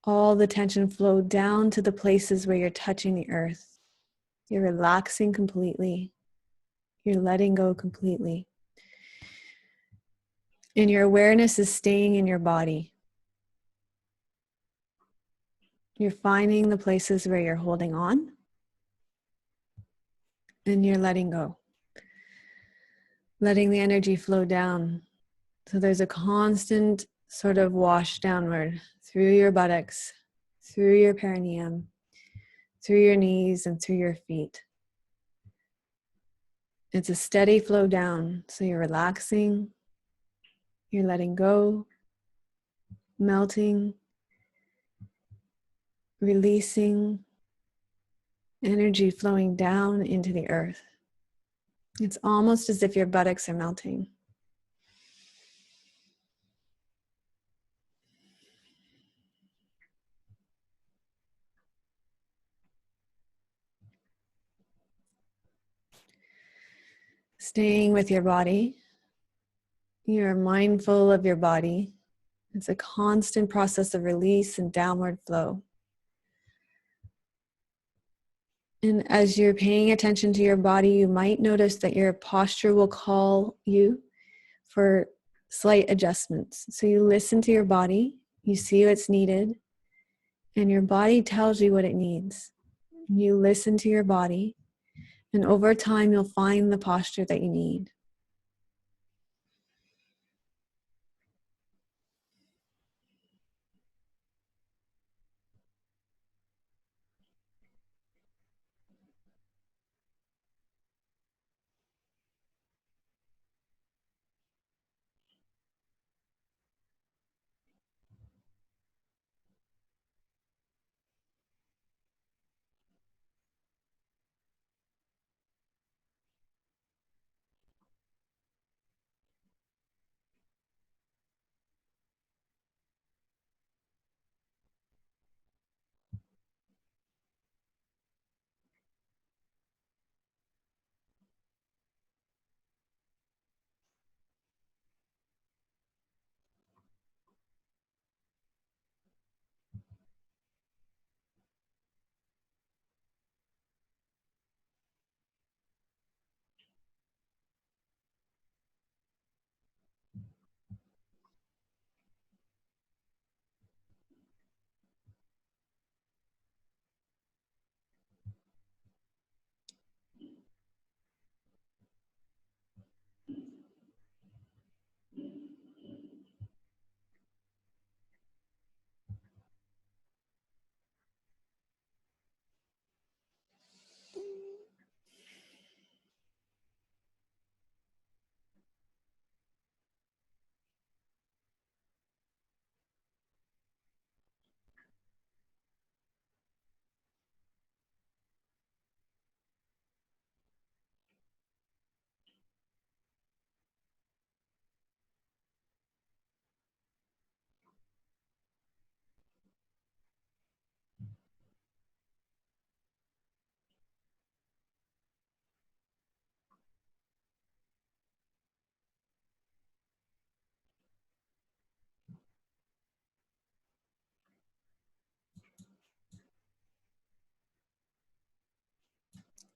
all the tension flow down to the places where you're touching the earth. You're relaxing completely. You're letting go completely. And your awareness is staying in your body. You're finding the places where you're holding on. And you're letting go. Letting the energy flow down. So there's a constant sort of wash downward through your buttocks, through your perineum, through your knees, and through your feet. It's a steady flow down. So you're relaxing, you're letting go, melting, releasing, energy flowing down into the earth. It's almost as if your buttocks are melting. Staying with your body, you're mindful of your body. It's a constant process of release and downward flow. And as you're paying attention to your body, you might notice that your posture will call you for slight adjustments. So you listen to your body, you see what's needed, and your body tells you what it needs. You listen to your body, And over time, you'll find the posture that you need.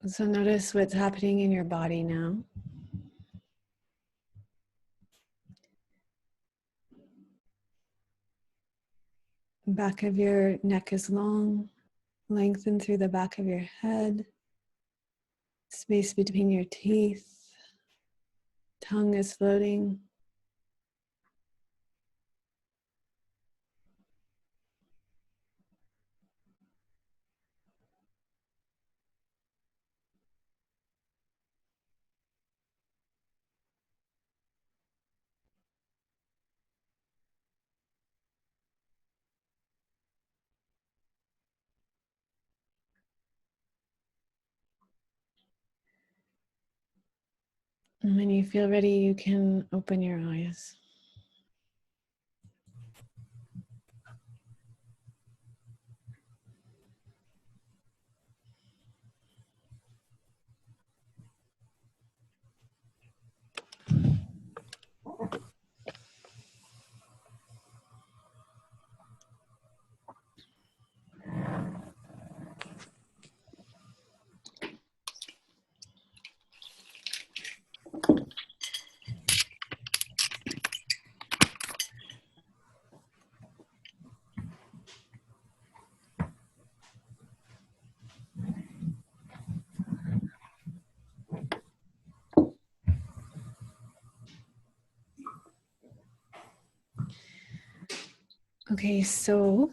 So notice what's happening in your body now. Back of your neck is long, lengthen through the back of your head, space between your teeth, tongue is floating. And when you feel ready, you can open your eyes. Okay, so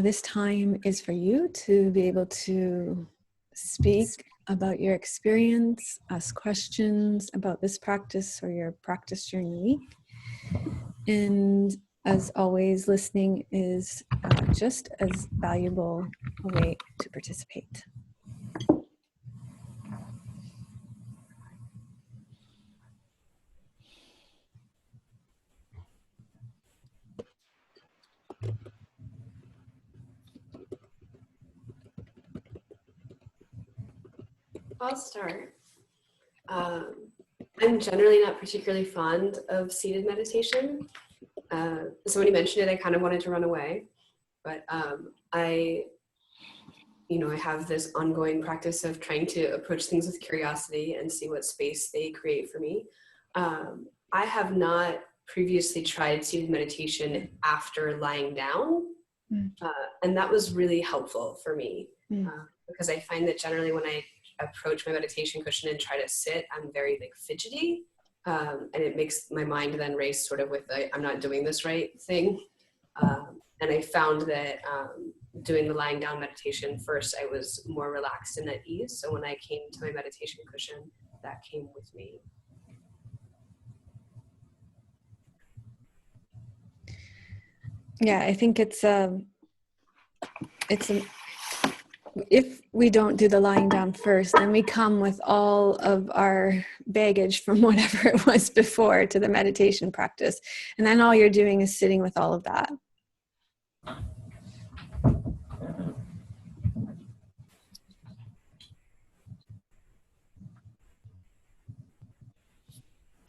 this time is for you to be able to speak about your experience, ask questions about this practice or your practice during the week. And as always, listening is just as valuable a way to participate. I'll start. I'm generally not particularly fond of seated meditation. Somebody mentioned it, I kind of wanted to run away, but I have this ongoing practice of trying to approach things with curiosity and see what space they create for me. I have not previously tried seated meditation after lying down, and that was really helpful for me because I find that generally when I approach my meditation cushion and try to sit, I'm very like fidgety. And it makes my mind then race sort of with the I'm not doing this right thing. And I found that doing the lying down meditation first, I was more relaxed and at ease. So when I came to my meditation cushion, that came with me. Yeah, I think if we don't do the lying down first, then we come with all of our baggage from whatever it was before to the meditation practice. And then all you're doing is sitting with all of that.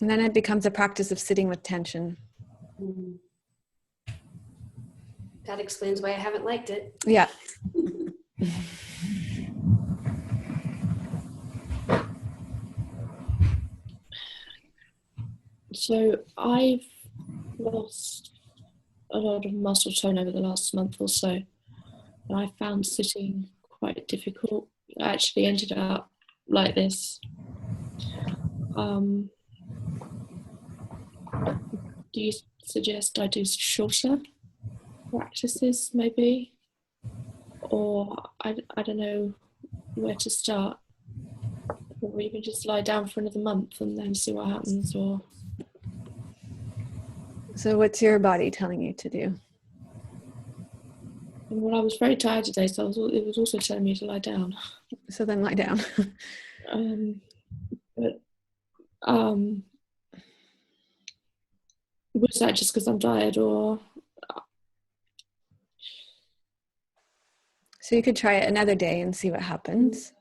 And then it becomes a practice of sitting with tension. That explains why I haven't liked it. Yeah. So I've lost a lot of muscle tone over the last month or so. And I found sitting quite difficult. I actually ended up like this. Do you suggest I do shorter practices maybe? Or I don't know where to start. Or even just lie down for another month and then see what happens. Or So what's your body telling you to do? and well, I was very tired today, so it was also telling me to lie down. So then lie down. Was that just because I'm tired, or? So you could try it another day and see what happens.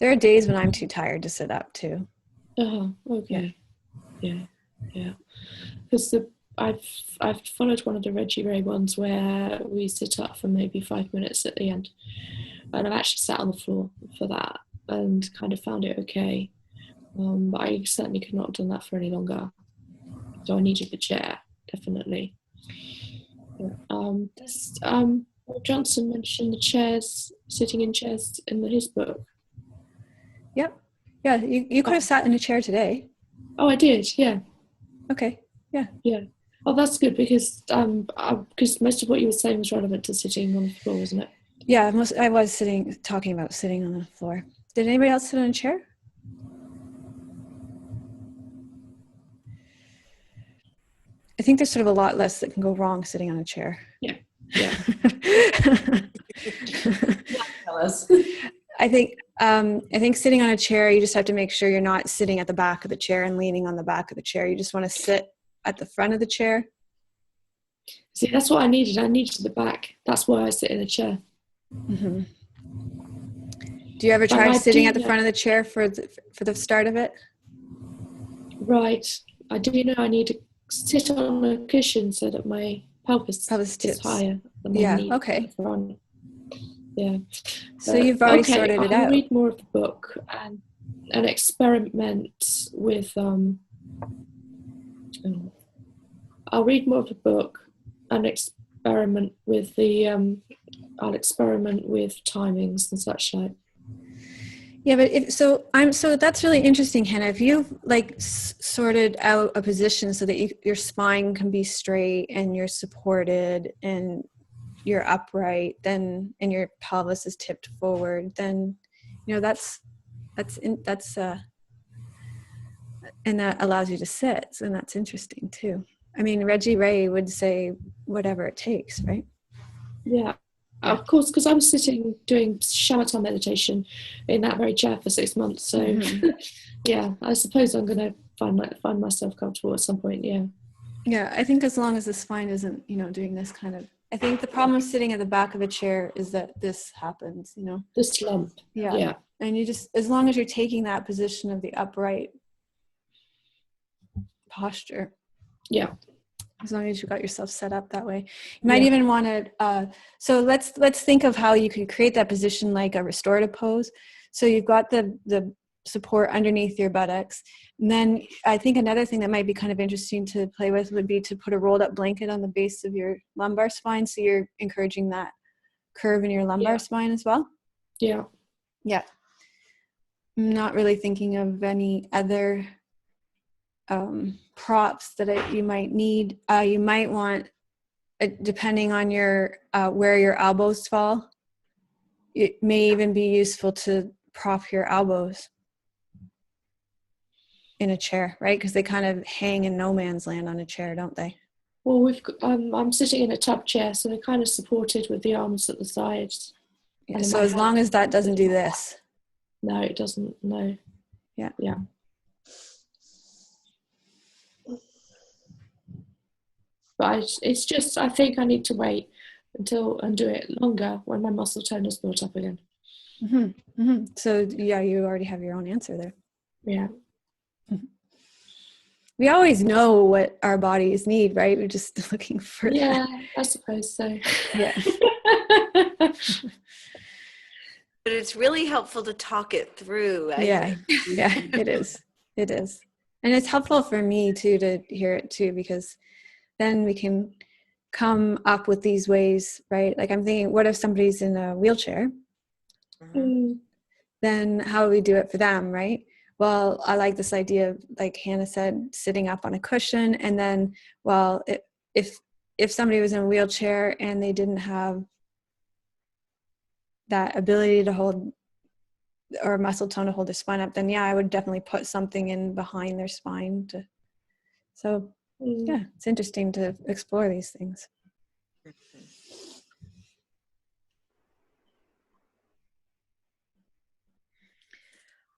There are days when I'm too tired to sit up too. Okay. Yeah. Because I've followed one of the Reggie Ray ones where we sit up for maybe 5 minutes at the end, and I've actually sat on the floor for that and kind of found it okay. But I certainly could not have done that for any longer. So I needed the chair, definitely. Paul Johnson mentioned the chairs, sitting in chairs in his book. Yep. Yeah, you could have sat in a chair today. Oh, I did, yeah. Okay. Yeah. Oh, that's good because most of what you were saying was relevant to sitting on the floor, wasn't it? Yeah, I was talking about sitting on the floor. Did anybody else sit in a chair? I think there's sort of a lot less that can go wrong sitting on a chair. Yeah. Tell us. I think sitting on a chair, you just have to make sure you're not sitting at the back of the chair and leaning on the back of the chair. You just want to sit at the front of the chair. See, that's what I needed. I needed the back. That's why I sit in a chair. Mm-hmm. Do you ever try sitting at the front of the chair for the start of it? Right. I do know I need to sit on a cushion so that my pelvis is higher than my knee. Okay. Yeah. So you've already sorted it out. I'll read more of the book and experiment with I'll read more of the book and experiment with I'll experiment with timings and such like. Yeah, but so that's really interesting, Hannah. If you've sorted out a position so that your spine can be straight and you're supported and you're upright, then and your pelvis is tipped forward, then that's and that allows you to sit, and that's interesting too. I mean, Reggie Ray would say whatever it takes, right? Yeah. Of course, because I was sitting doing shamatha meditation in that very chair for 6 months. So, yeah, I suppose I'm going to find myself comfortable at some point. Yeah. Yeah, I think as long as the spine isn't, doing this kind of. I think the problem of sitting at the back of a chair is that this happens. The slump. Yeah. And you just, as long as you're taking that position of the upright posture. Yeah. As long as you got yourself set up that way. You might even want to, so let's think of how you could create that position like a restorative pose. So you've got the support underneath your buttocks. And then I think another thing that might be kind of interesting to play with would be to put a rolled up blanket on the base of your lumbar spine. So you're encouraging that curve in your lumbar spine as well. Yeah. Yeah. I'm not really thinking of any other props that you might need. You might want, depending on your where your elbows fall, it may even be useful to prop your elbows in a chair, right? Because they kind of hang in no man's land on a chair, don't they? Well, I'm sitting in a tub chair, so they're kind of supported with the arms at the sides. Yeah, And so my as long hand- as that doesn't do this. No, it doesn't. No. Yeah. Yeah. But it's just, I think I need to wait until and do it longer when my muscle tone is built up again. Mm-hmm. Mm-hmm. So yeah, you already have your own answer there. Yeah. We always know what our bodies need, right? We're just looking for Yeah, I suppose so. Yeah. But it's really helpful to talk it through, I Yeah. think. Yeah, it is. It is. And it's helpful for me too to hear it too, because then we can come up with these ways, right? Like I'm thinking, what if somebody's in a wheelchair? Mhm. Then how do we do it for them, right? Well, I like this idea of, like Hannah said, sitting up on a cushion. And then, well, if somebody was in a wheelchair and they didn't have that ability to hold or muscle tone to hold their spine up, then yeah, I would definitely put something in behind their spine to. So yeah, it's interesting to explore these things.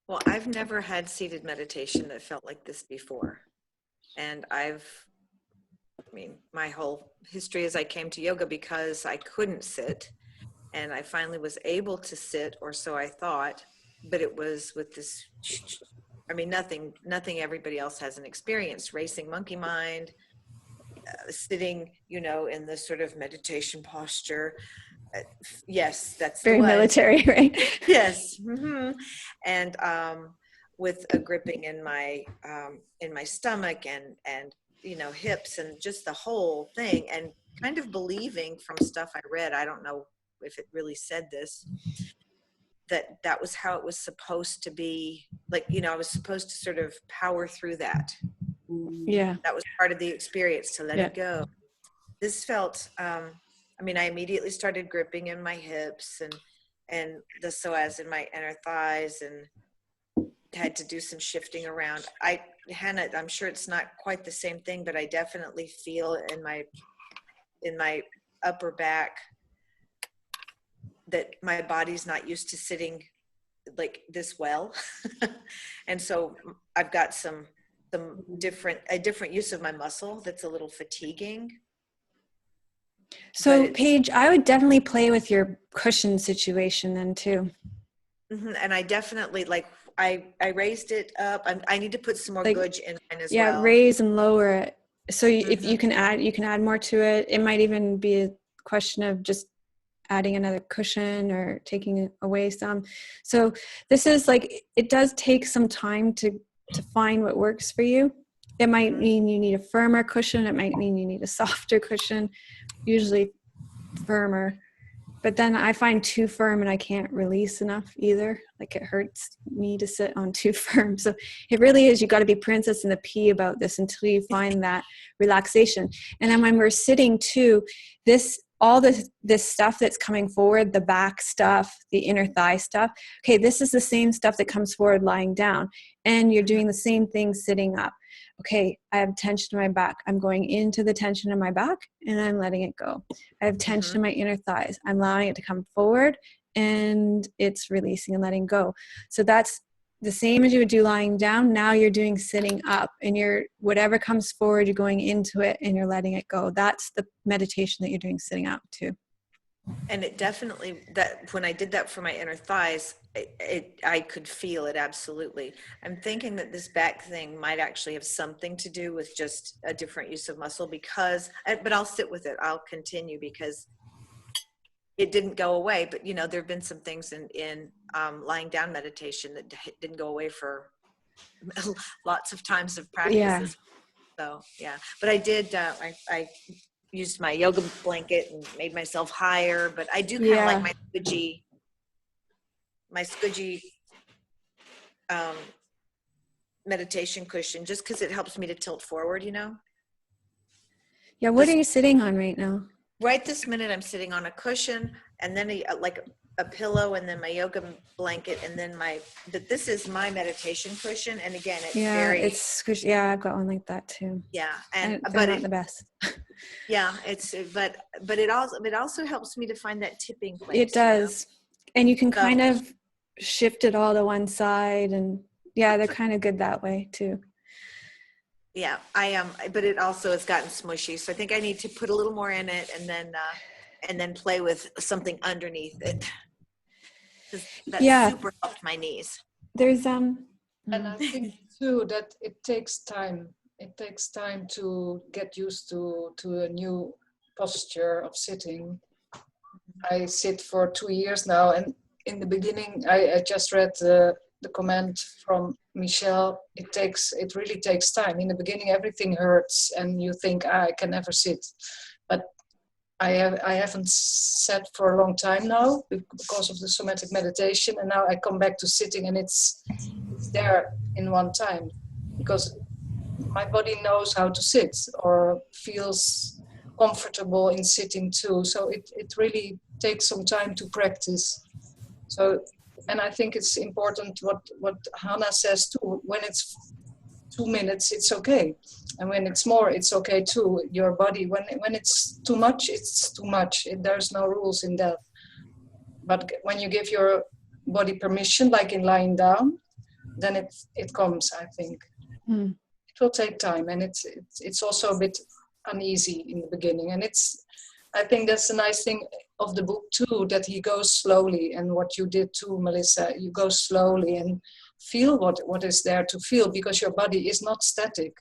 Well, I've never had seated meditation that felt like this before. And I mean, my whole history is I came to yoga because I couldn't sit. And I finally was able to sit, or so I thought, but it was with this, I mean, nothing everybody else hasn't experienced. Racing monkey mind, sitting, you know, in this sort of meditation posture. Yes, that's Very the one. military, right? Yes. Mm-hmm. And with a gripping in my stomach and you know, hips and just the whole thing, and kind of believing from stuff I read, I don't know if it really said this, that was how it was supposed to be. Like, you know, I was supposed to sort of power through that. Yeah. That was part of the experience, to let Yeah. it go. This felt, I mean, I immediately started gripping in my hips and the psoas in my inner thighs, and had to do some shifting around. Hannah, I'm sure it's not quite the same thing, but I definitely feel in my upper back that my body's not used to sitting like this well. And so I've got a different use of my muscle that's a little fatiguing. So Paige, I would definitely play with your cushion situation then too. Mm-hmm. And I definitely, like, I raised it up. I need to put some more Like, gudge in mine as yeah, well. raise and lower it. So if Mhm. you can add more to it. It might even be a question of just adding another cushion or taking away some. So this is like, it does take some time to find what works for you. It might mean you need a firmer cushion. It might mean you need a softer cushion, usually firmer. But then I find too firm and I can't release enough either. Like, it hurts me to sit on too firm. So it really is, you got to be Princess and the Pea about this until you find that relaxation. And then when we're sitting too, all this stuff that's coming forward, the back stuff, the inner thigh stuff, okay, this is the same stuff that comes forward lying down. And you're doing the same thing sitting up. Okay, I have tension in my back. I'm going into the tension in my back and I'm letting it go. I have tension in my inner thighs. I'm allowing it to come forward and it's releasing and letting go. So that's the same as you would do lying down. Now you're doing sitting up, and whatever comes forward, you're going into it and you're letting it go. That's the meditation that you're doing sitting up too. And it definitely, that when I did that for my inner thighs, I could feel it, absolutely. I'm thinking that this back thing might actually have something to do with just a different use of muscle, but I'll sit with it. I'll continue because it didn't go away. But, you know, there have been some things in lying down meditation that didn't go away for lots of times of practice. Yeah. So, yeah. But I did, I used my yoga blanket and made myself higher, but I do kind of like my squidgy meditation cushion just because it helps me to tilt forward, you know? Yeah, what are you sitting on right now? Right this minute, I'm sitting on a cushion and then like a pillow and then my yoga blanket and then this is my meditation cushion. And again, it's Yeah, very, it's squish. Yeah, I've got one like that too. yeah. And And, they're but not it, the best. yeah, but it also helps me to find that tipping place. It does. And you can So- kind of shift it all to one side, and yeah, they're kind of good that way too. Yeah, I am, but it also has gotten smushy. So I think I need to put a little more in it and then play with something underneath it. 'Cause that Yeah. super helped my knees. There's And I think too that it takes time. It takes time to get used to a new posture of sitting. I sit for 2 years now, and in the beginning, I just read the comment from Michelle. It really takes time. In the beginning, everything hurts, and you think, I can never sit. But I haven't sat for a long time now because of the somatic meditation, and now I come back to sitting, and it's there in one time because my body knows how to sit or feels comfortable in sitting too. So it really takes some time to practice. So, and I think it's important what Hannah says too. When it's 2 minutes, it's okay. And when it's more, it's okay too. Your body, when it's too much, it's too much. There's no rules in that. But when you give your body permission, like in lying down, then it comes, I think. Mm. It will take time, and it's also a bit uneasy in the beginning. And I think that's the nice thing of the book too, that he goes slowly, and what you did too, Melissa, you go slowly and feel what is there to feel, because your body is not static.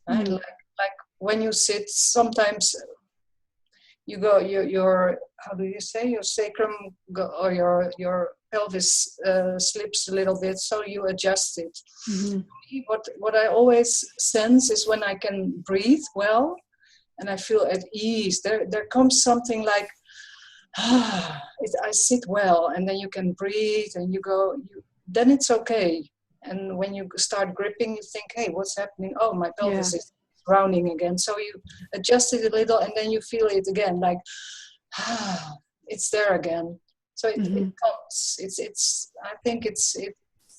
Right? Like when you sit, sometimes you go your how do you say, your sacrum or your pelvis slips a little bit, so you adjust it. Mm-hmm. What I always sense is when I can breathe well and I feel at ease, there comes something like I sit well, and then you can breathe and then it's okay. And when you start gripping, you think, hey, what's happening? Oh, my pelvis is rounding again. So you adjust it a little, and then you feel it again, like it's there again. So it comes. I think it's.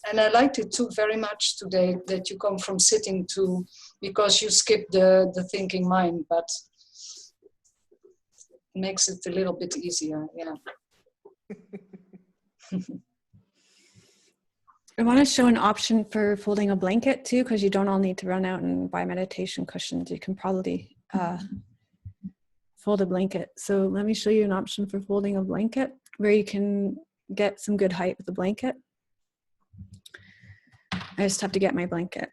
And I liked it too very much today that you come from sitting to, because you skip the thinking mind, but it makes it a little bit easier. Yeah. I want to show an option for folding a blanket too, because you don't all need to run out and buy meditation cushions. You can probably fold a blanket. So let me show you an option for folding a blanket where you can get some good height with the blanket. I just have to get my blanket.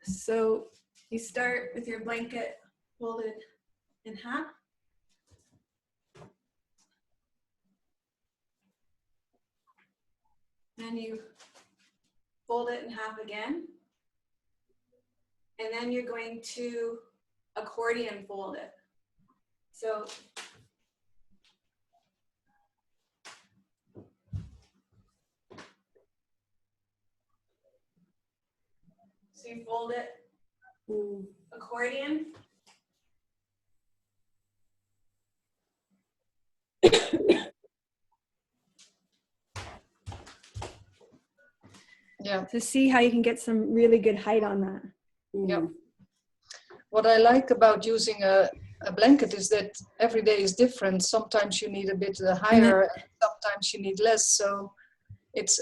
So you start with your blanket folded in half. And you fold it in half again. And then you're going to accordion fold it. So you fold it accordion. Yeah. To see how you can get some really good height on that. Yeah. What I like about using a blanket is that every day is different. Sometimes you need a bit higher, and sometimes you need less. So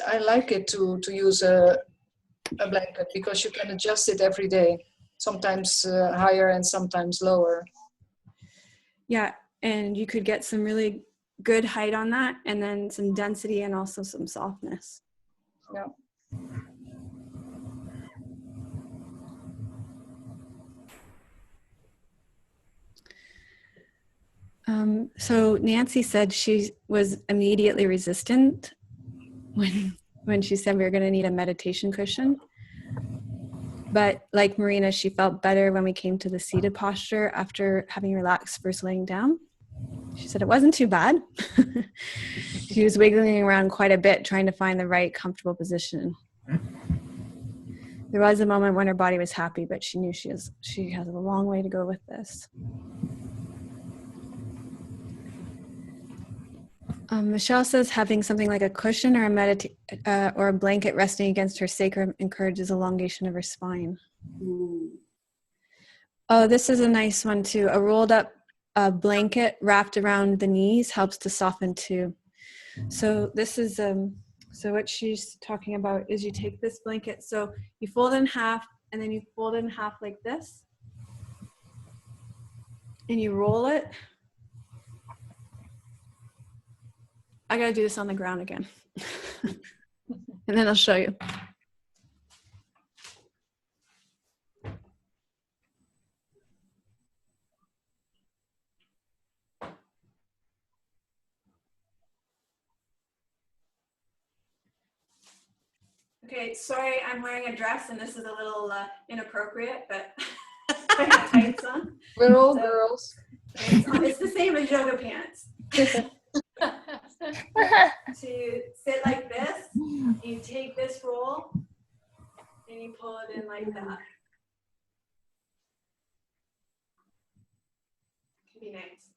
I like it to use a blanket, because you can adjust it every day. Sometimes higher and sometimes lower. Yeah, and you could get some really good height on that, and then some density and also some softness. Yeah. So Nancy said she was immediately resistant when she said we were going to need a meditation cushion. But like Marina, she felt better when we came to the seated posture after having relaxed first laying down. She said it wasn't too bad. She was wiggling around quite a bit, trying to find the right comfortable position. There was a moment when her body was happy, but she knew she has a long way to go with this. Michelle says having something like a cushion or a blanket resting against her sacrum encourages elongation of her spine. Oh, this is a nice one too. A rolled up blanket wrapped around the knees helps to soften too. So this is so what she's talking about is you take this blanket, so you fold it in half, and then you fold it in half like this, and you roll it. I gotta do this on the ground again. And then I'll show you. Okay, sorry, I'm wearing a dress and this is a little inappropriate, but I have tights on. We're all girls. It's the same as yoga pants. So you sit like this, you take this roll, and you pull it in like that. Can be nice.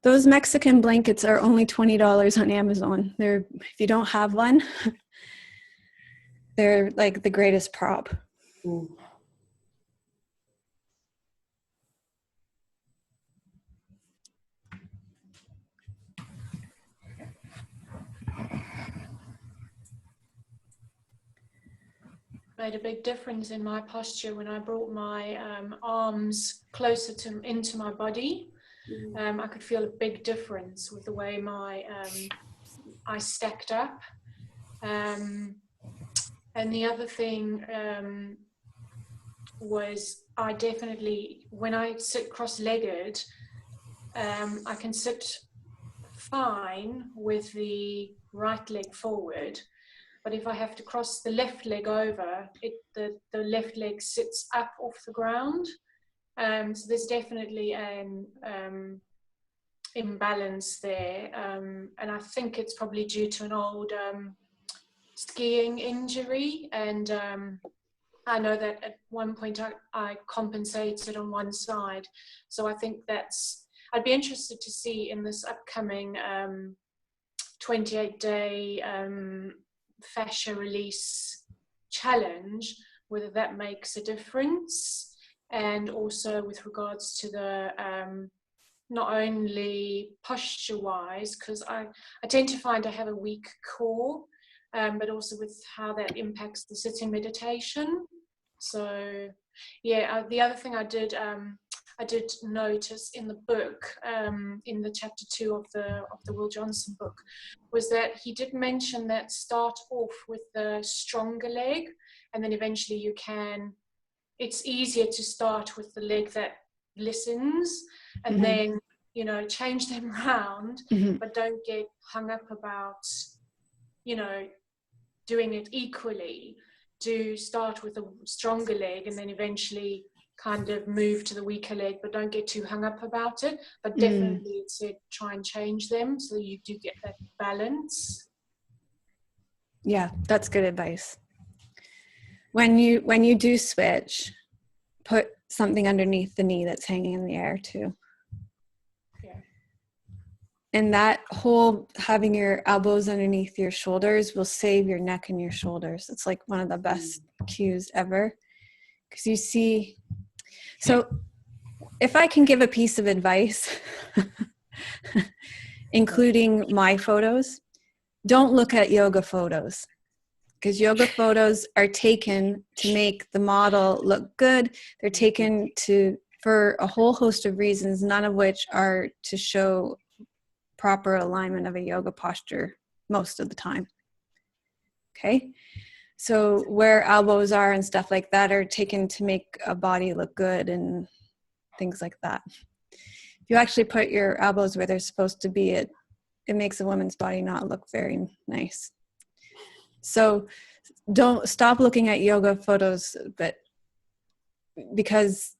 Those Mexican blankets are only $20 on Amazon. If you don't have one, they're like the greatest prop. Made a big difference in my posture when I brought my arms closer into my body. I could feel a big difference with the way I stacked up. And the other thing was I definitely, when I sit cross-legged, I can sit fine with the right leg forward. But if I have to cross the left leg over, the left leg sits up off the ground. So there's definitely an imbalance there. And I think it's probably due to an old skiing injury. And I know that at one point I compensated on one side. So I think I'd be interested to see in this upcoming 28-day fascia release challenge whether that makes a difference, and also with regards to the not only posture wise, because I tend to find I have a weak core, but also with how that impacts the sitting meditation. So yeah, the other thing I did notice in the book, in the chapter 2 of the Will Johnson book, was that he did mention that start off with the stronger leg, and then eventually it's easier to start with the leg that listens, and then, change them around, but don't get hung up about, doing it equally. Do start with a stronger leg and then eventually kind of move to the weaker leg, but don't get too hung up about it. But definitely try and change them so you do get that balance. Yeah, that's good advice. When you do switch, put something underneath the knee that's hanging in the air too. Yeah. And that whole having your elbows underneath your shoulders will save your neck and your shoulders. It's like one of the best cues ever. Because you see, so if I can give a piece of advice, including my photos, don't look at yoga photos, because yoga photos are taken to make the model look good. They're taken for a whole host of reasons, none of which are to show proper alignment of a yoga posture most of the time. Okay? So where elbows are and stuff like that are taken to make a body look good and things like that. If you actually put your elbows where they're supposed to be, it it makes a woman's body not look very nice. So don't stop looking at yoga photos, but because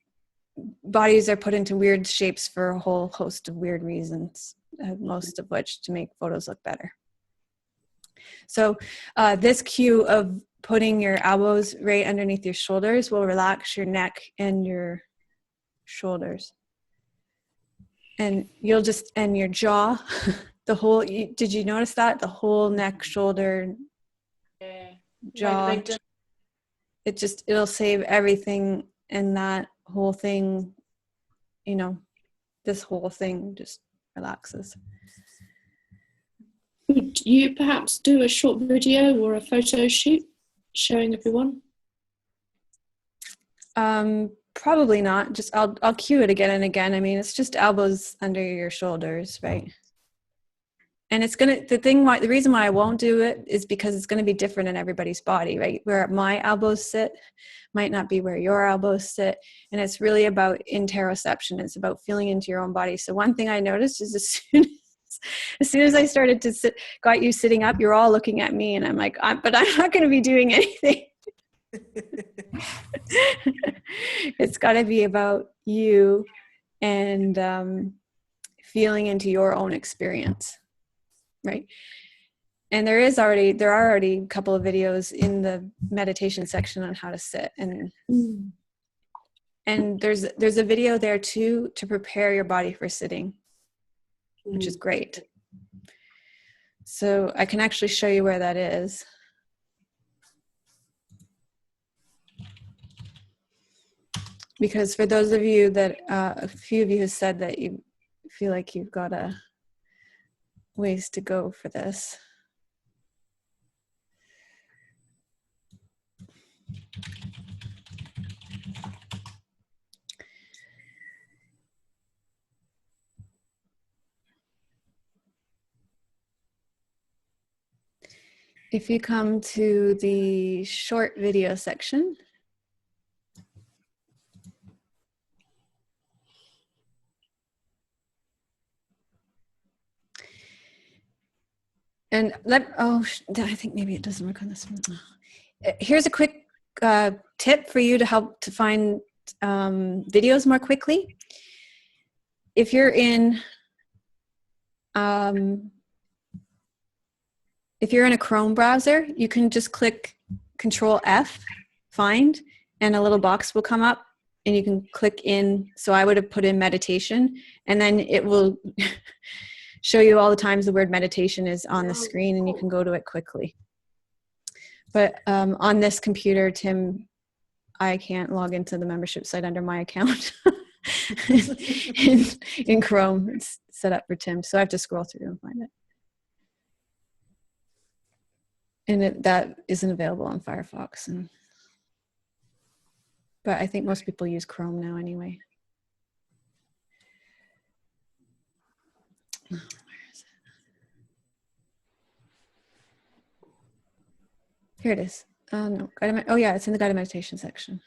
bodies are put into weird shapes for a whole host of weird reasons, most of which to make photos look better. So this cue of putting your elbows right underneath your shoulders will relax your neck and your shoulders. And you'll just, and your jaw, the whole, did you notice that? The whole neck, shoulder, Yeah. jaw, Made a big difference. it'll save everything, and that whole thing, you know, this whole thing just relaxes. Would you perhaps do a short video or a photo shoot showing everyone? Probably not. Just I'll cue it again and again. I mean, it's just elbows under your shoulders, right? And it's the reason why I won't do it is because it's gonna be different in everybody's body, right? Where my elbows sit might not be where your elbows sit. And it's really about interoception. It's about feeling into your own body. So one thing I noticed is as soon as I started to got you sitting up, you're all looking at me, and I'm like, but I'm not gonna be doing anything. It's got to be about you and feeling into your own experience, right? And there are already a couple of videos in the meditation section on how to sit, and there's a video there too to prepare your body for sitting, which is great. So I can actually show you where that is. Because for those of you that, a few of you have said that you feel like you've got a ways to go for this. If you come to the short video section, and I think maybe it doesn't work on this one. Here's a quick tip for you to help to find videos more quickly. If you're in a Chrome browser, you can just click Control F, find, and a little box will come up, and you can click in. So I would have put in meditation, and then it will show you all the times the word meditation is on the screen, and you can go to it quickly. But on this computer, Tim, I can't log into the membership site under my account. in Chrome, it's set up for Tim, so I have to scroll through and find it. And that isn't available on Firefox. But I think most people use Chrome now anyway. Where is it? Here it is. No, oh yeah, it's in the guided meditation section.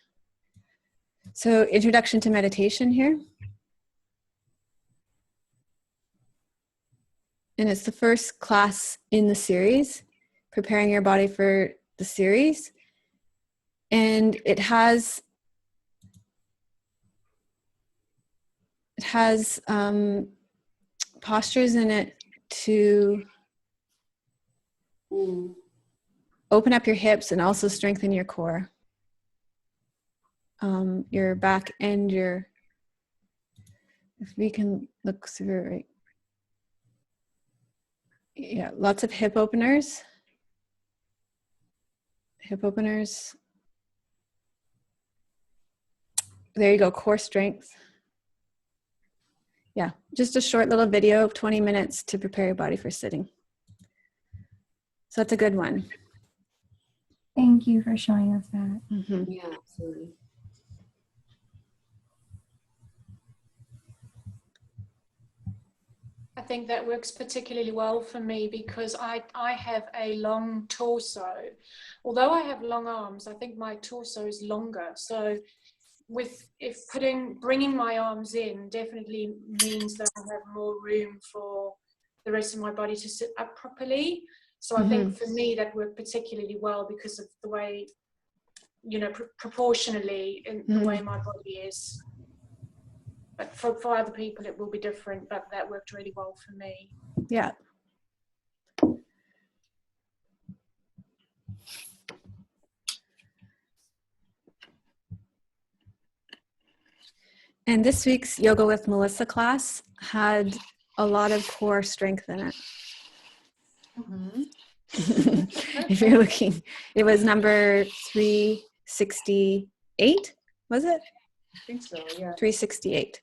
So introduction to meditation here. And it's the first class in the series, preparing your body for the series. And it has postures in it to open up your hips and also strengthen your core. Your back and if we can look through it right. Yeah, lots of hip openers. Hip openers. There you go, core strength. Yeah, just a short little video of 20 minutes to prepare your body for sitting. So that's a good one. Thank you for showing us that. Mm-hmm. Yeah, absolutely. I think that works particularly well for me because I have a long torso. Although I have long arms, I think my torso is longer. So bringing my arms in definitely means that I have more room for the rest of my body to sit up properly. So I think for me that worked particularly well because of the way, you know, proportionally in the way my body is. But for other people it will be different, but that worked really well for me. Yeah. And this week's Yoga with Melissa class had a lot of core strength in it. If you're looking, it was number 368, was it? I think so, yeah. 368.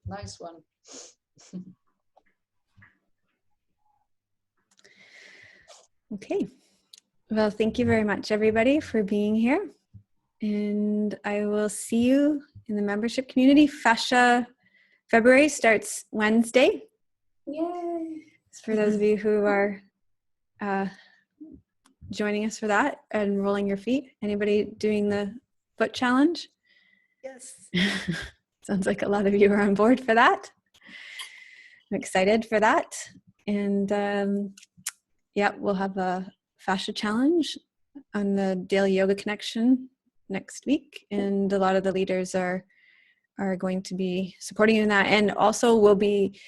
Nice one. Okay. Well, thank you very much, everybody, for being here. And I will see you in the membership community. Fascia February starts Wednesday. Yay! For those of you who are joining us for that and rolling your feet. Anybody doing the foot challenge? Yes. Sounds like a lot of you are on board for that. I'm excited for that. And yeah, we'll have a fascia challenge on the Daily Yoga Connection next week. And a lot of the leaders are going to be supporting you in that. And also we'll be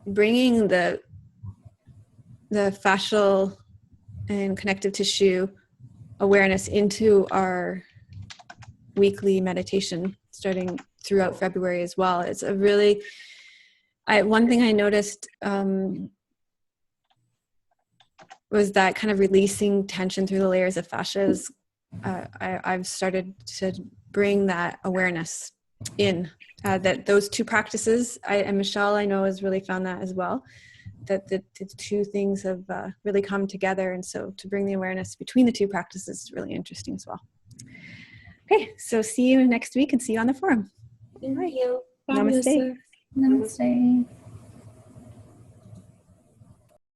bringing the fascial and connective tissue awareness into our weekly meditation starting throughout February as well. It's a really, one thing I noticed was that kind of releasing tension through the layers of fascias. I've started to bring that awareness in, that those two practices, and Michelle I know has really found that as well, that the two things have really come together. And so to bring the awareness between the two practices is really interesting as well. Okay, so see you next week and see you on the forum. Thank you. Bye, Namaste. Melissa. Namaste.